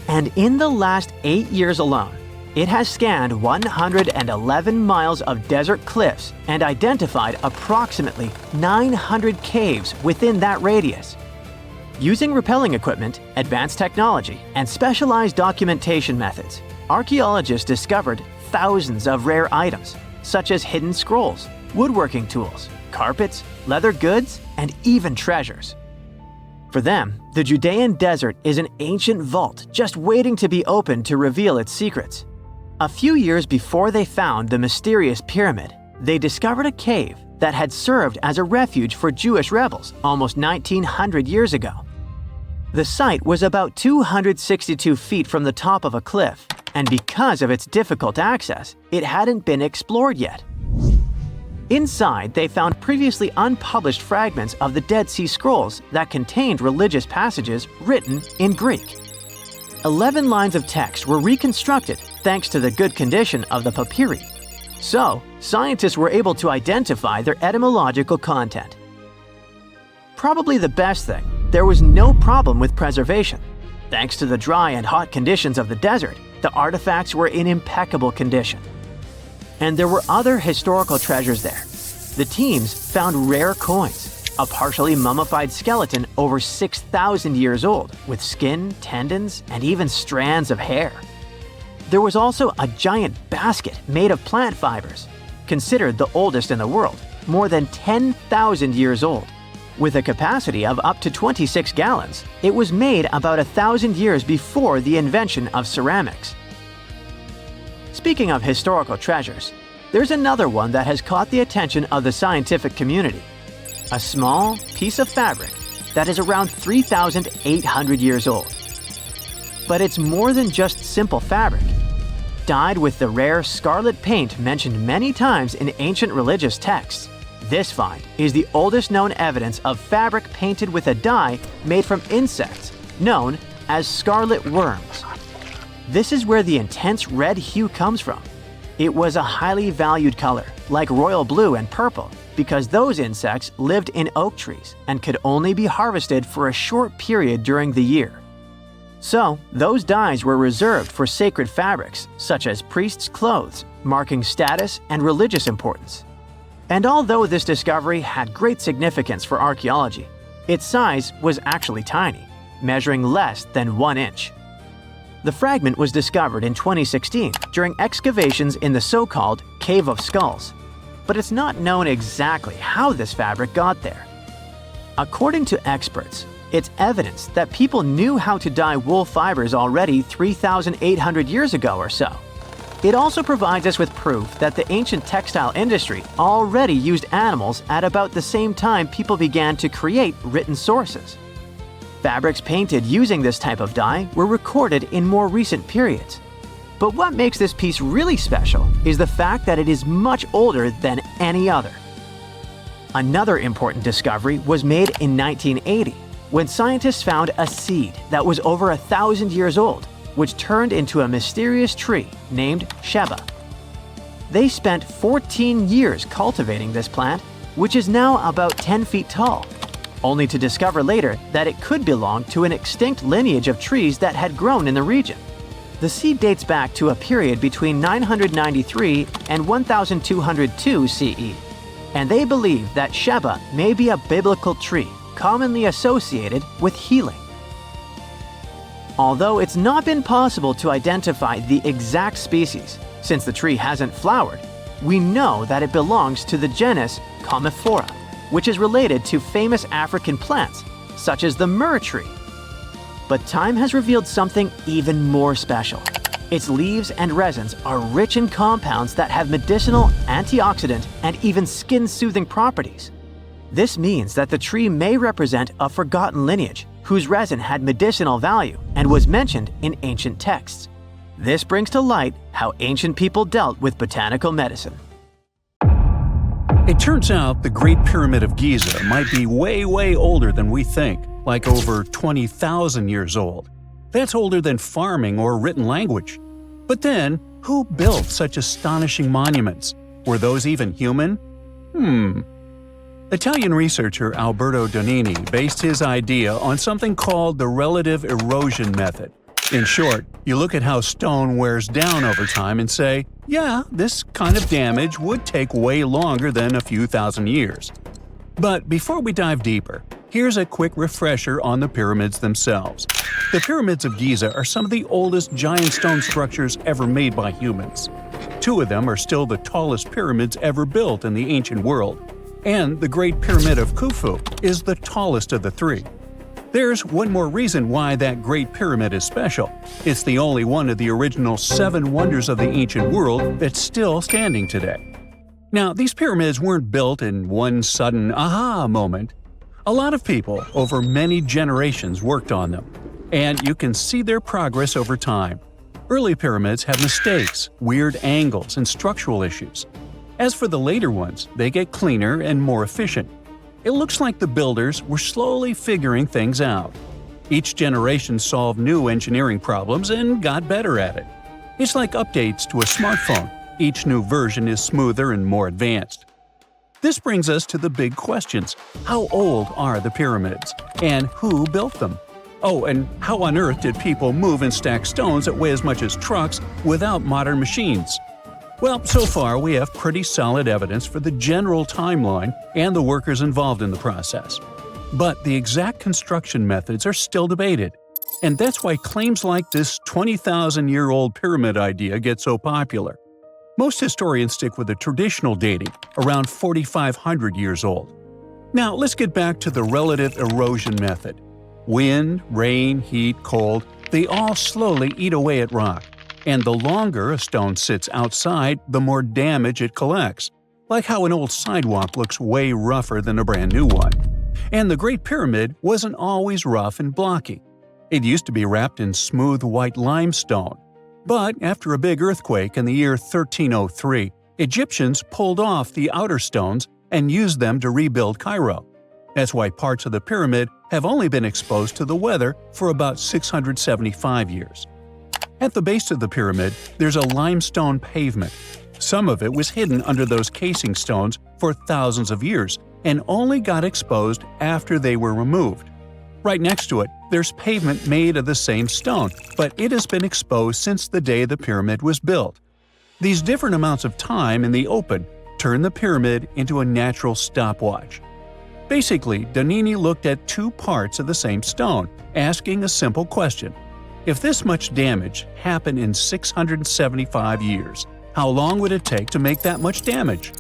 and in the last 8 years alone, it has scanned 111 miles of desert cliffs and identified approximately 900 caves within that radius. Using rappelling equipment, advanced technology, and specialized documentation methods, archaeologists discovered thousands of rare items, such as hidden scrolls, woodworking tools, carpets, leather goods, and even treasures. For them, the Judean desert is an ancient vault just waiting to be opened to reveal its secrets. A few years before they found the mysterious pyramid, they discovered a cave that had served as a refuge for Jewish rebels almost 1900 years ago. The site was about 262 feet from the top of a cliff, and because of its difficult access, it hadn't been explored yet. Inside, they found previously unpublished fragments of the Dead Sea Scrolls that contained religious passages written in Greek. 11 lines of text were reconstructed thanks to the good condition of the papyri. So, scientists were able to identify their etymological content. Probably the best thing, there was no problem with preservation. Thanks to the dry and hot conditions of the desert, the artifacts were in impeccable condition. And there were other historical treasures there. The teams found rare coins, a partially mummified skeleton over 6,000 years old, with skin, tendons, and even strands of hair. There was also a giant basket made of plant fibers, considered the oldest in the world, more than 10,000 years old. With a capacity of up to 26 gallons, it was made about 1,000 years before the invention of ceramics. Speaking of historical treasures, there's another one that has caught the attention of the scientific community. A small piece of fabric that is around 3,800 years old. But it's more than just simple fabric. Dyed with the rare scarlet paint mentioned many times in ancient religious texts, this find is the oldest known evidence of fabric painted with a dye made from insects known as scarlet worms. This is where the intense red hue comes from. It was a highly valued color, like royal blue and purple, because those insects lived in oak trees and could only be harvested for a short period during the year. So, those dyes were reserved for sacred fabrics, such as priests' clothes, marking status and religious importance. And although this discovery had great significance for archaeology, its size was actually tiny, measuring less than 1 inch. The fragment was discovered in 2016 during excavations in the so-called Cave of Skulls, but it's not known exactly how this fabric got there. According to experts, it's evidence that people knew how to dye wool fibers already 3,800 years ago or so. It also provides us with proof that the ancient textile industry already used animals at about the same time people began to create written sources. Fabrics painted using this type of dye were recorded in more recent periods. But what makes this piece really special is the fact that it is much older than any other. Another important discovery was made in 1980, when scientists found a seed that was over 1,000 years old, which turned into a mysterious tree named Sheba. They spent 14 years cultivating this plant, which is now about 10 feet tall, only to discover later that it could belong to an extinct lineage of trees that had grown in the region. The seed dates back to a period between 993 and 1202 CE, and they believe that Sheba may be a biblical tree commonly associated with healing. Although it's not been possible to identify the exact species, since the tree hasn't flowered, we know that it belongs to the genus Commiphora, which is related to famous African plants, such as the myrrh tree. But time has revealed something even more special. Its leaves and resins are rich in compounds that have medicinal, antioxidant, and even skin-soothing properties, This means that the tree may represent a forgotten lineage whose resin had medicinal value and was mentioned in ancient texts. This brings to light how ancient people dealt with botanical medicine. It turns out the Great Pyramid of Giza might be way older than we think, like over 20,000 years old. That's older than farming or written language. But then, who built such astonishing monuments? Were those even human? Italian researcher Alberto Donini based his idea on something called the relative erosion method. In short, you look at how stone wears down over time and say, yeah, this kind of damage would take way longer than a few thousand years. But before we dive deeper, here's a quick refresher on the pyramids themselves. The pyramids of Giza are some of the oldest giant stone structures ever made by humans. 2 of them are still the tallest pyramids ever built in the ancient world, and the Great Pyramid of Khufu is the tallest of the 3. There's one more reason why that Great Pyramid is special. It's the only one of the original 7 wonders of the ancient world that's still standing today. Now, these pyramids weren't built in one sudden aha moment. A lot of people over many generations worked on them, and you can see their progress over time. Early pyramids have mistakes, weird angles, and structural issues. As for the later ones, they get cleaner and more efficient. It looks like the builders were slowly figuring things out. Each generation solved new engineering problems and got better at it. It's like updates to a smartphone. Each new version is smoother and more advanced. This brings us to the big questions. How old are the pyramids? And who built them? Oh, and how on earth did people move and stack stones that weigh as much as trucks without modern machines? Well, so far we have pretty solid evidence for the general timeline and the workers involved in the process. But the exact construction methods are still debated. And that's why claims like this 20,000-year-old pyramid idea get so popular. Most historians stick with the traditional dating, around 4,500 years old. Now, let's get back to the relative erosion method. Wind, rain, heat, cold, they all slowly eat away at rock. And the longer a stone sits outside, the more damage it collects. Like how an old sidewalk looks way rougher than a brand new one. And the Great Pyramid wasn't always rough and blocky. It used to be wrapped in smooth white limestone. But after a big earthquake in the year 1303, Egyptians pulled off the outer stones and used them to rebuild Cairo. That's why parts of the pyramid have only been exposed to the weather for about 675 years. At the base of the pyramid, there's a limestone pavement. Some of it was hidden under those casing stones for thousands of years and only got exposed after they were removed. Right next to it, there's pavement made of the same stone, but it has been exposed since the day the pyramid was built. These different amounts of time in the open turn the pyramid into a natural stopwatch. Basically, Donini looked at 2 parts of the same stone, asking a simple question. If this much damage happened in 675 years, how long would it take to make that much damage?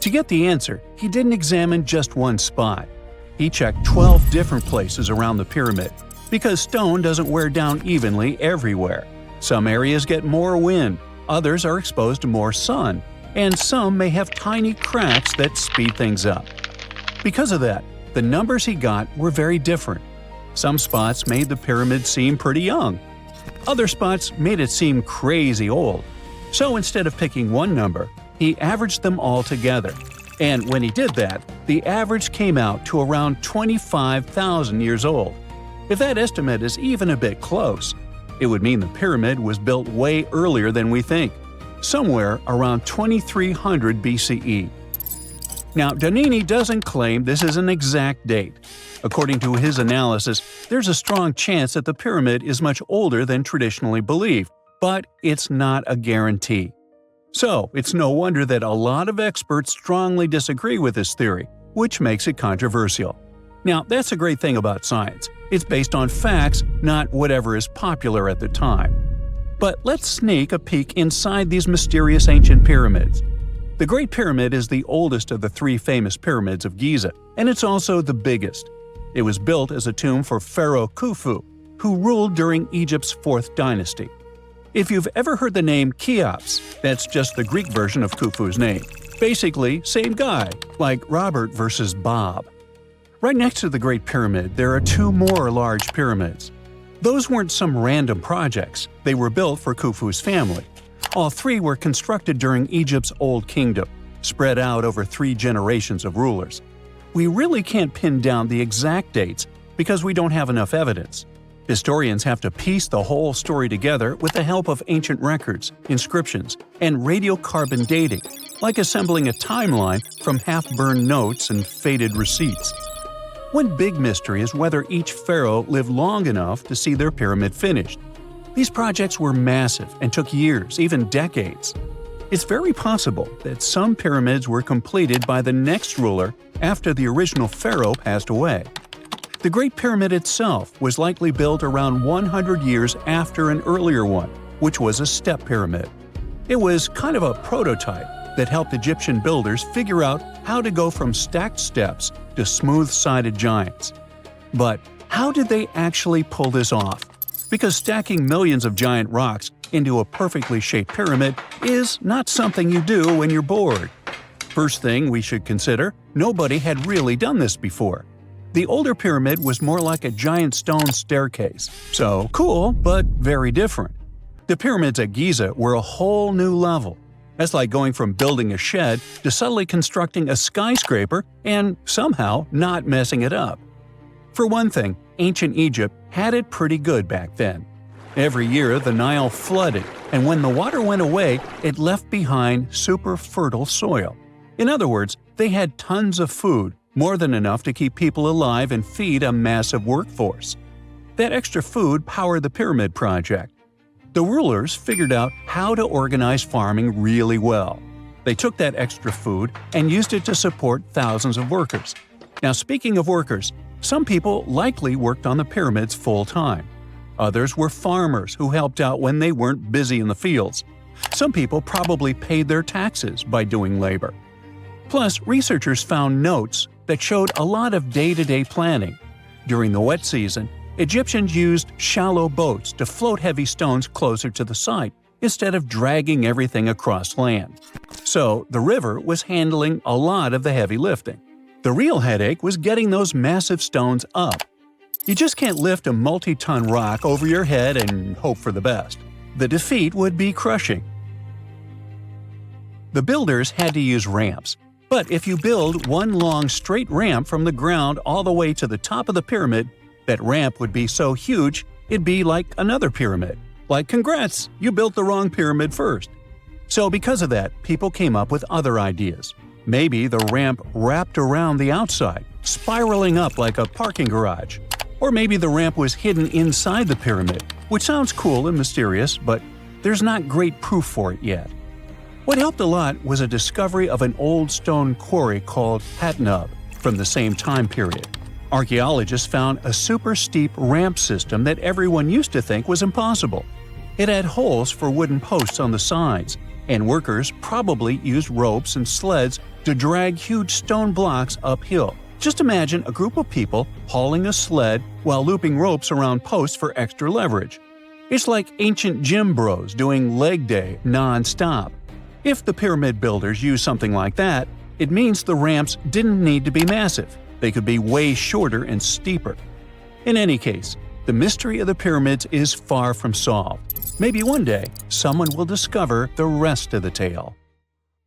To get the answer, he didn't examine just one spot. He checked 12 different places around the pyramid, because stone doesn't wear down evenly everywhere. Some areas get more wind, others are exposed to more sun, and some may have tiny cracks that speed things up. Because of that, the numbers he got were very different. Some spots made the pyramid seem pretty young. Other spots made it seem crazy old. So instead of picking one number, he averaged them all together. And when he did that, the average came out to around 25,000 years old. If that estimate is even a bit close, it would mean the pyramid was built way earlier than we think, somewhere around 2300 BCE. Now, Donini doesn't claim this is an exact date. According to his analysis, there's a strong chance that the pyramid is much older than traditionally believed, but it's not a guarantee. So, it's no wonder that a lot of experts strongly disagree with this theory, which makes it controversial. Now, that's a great thing about science. It's based on facts, not whatever is popular at the time. But let's sneak a peek inside these mysterious ancient pyramids. The Great Pyramid is the oldest of the 3 famous pyramids of Giza, and it's also the biggest. It was built as a tomb for Pharaoh Khufu, who ruled during Egypt's 4th dynasty. If you've ever heard the name Cheops, that's just the Greek version of Khufu's name. Basically, same guy, like Robert versus Bob. Right next to the Great Pyramid, there are two more large pyramids. Those weren't some random projects, they were built for Khufu's family. All three were constructed during Egypt's Old Kingdom, spread out over 3 generations of rulers. We really can't pin down the exact dates because we don't have enough evidence. Historians have to piece the whole story together with the help of ancient records, inscriptions, and radiocarbon dating, like assembling a timeline from half-burned notes and faded receipts. One big mystery is whether each pharaoh lived long enough to see their pyramid finished. These projects were massive and took years, even decades. It's very possible that some pyramids were completed by the next ruler after the original pharaoh passed away. The Great Pyramid itself was likely built around 100 years after an earlier one, which was a step pyramid. It was kind of a prototype that helped Egyptian builders figure out how to go from stacked steps to smooth-sided giants. But how did they actually pull this off? Because stacking millions of giant rocks into a perfectly shaped pyramid is not something you do when you're bored. First thing we should consider, nobody had really done this before. The older pyramid was more like a giant stone staircase, so cool but very different. The pyramids at Giza were a whole new level. That's like going from building a shed to suddenly constructing a skyscraper and somehow not messing it up. For one thing, ancient Egypt had it pretty good back then. Every year the Nile flooded, and when the water went away, it left behind super fertile soil. In other words, they had tons of food, more than enough to keep people alive and feed a massive workforce. That extra food powered the pyramid project. The rulers figured out how to organize farming really well. They took that extra food and used it to support thousands of workers. Now, speaking of workers, some people likely worked on the pyramids full-time. Others were farmers who helped out when they weren't busy in the fields. Some people probably paid their taxes by doing labor. Plus, researchers found notes that showed a lot of day-to-day planning. During the wet season, Egyptians used shallow boats to float heavy stones closer to the site instead of dragging everything across land. So, the river was handling a lot of the heavy lifting. The real headache was getting those massive stones up. You just can't lift a multi-ton rock over your head and hope for the best. The defeat would be crushing. The builders had to use ramps. But if you build one long straight ramp from the ground all the way to the top of the pyramid, that ramp would be so huge it'd be like another pyramid. Like, congrats, you built the wrong pyramid first. So because of that, people came up with other ideas. Maybe the ramp wrapped around the outside, spiraling up like a parking garage. Or maybe the ramp was hidden inside the pyramid, which sounds cool and mysterious, but there's not great proof for it yet. What helped a lot was a discovery of an old stone quarry called Hatnub from the same time period. Archaeologists found a super steep ramp system that everyone used to think was impossible. It had holes for wooden posts on the sides, and workers probably used ropes and sleds to drag huge stone blocks uphill. Just imagine a group of people hauling a sled while looping ropes around posts for extra leverage. It's like ancient gym bros doing leg day non-stop. If the pyramid builders used something like that, it means the ramps didn't need to be massive. They could be way shorter and steeper. In any case, the mystery of the pyramids is far from solved. Maybe one day, someone will discover the rest of the tale.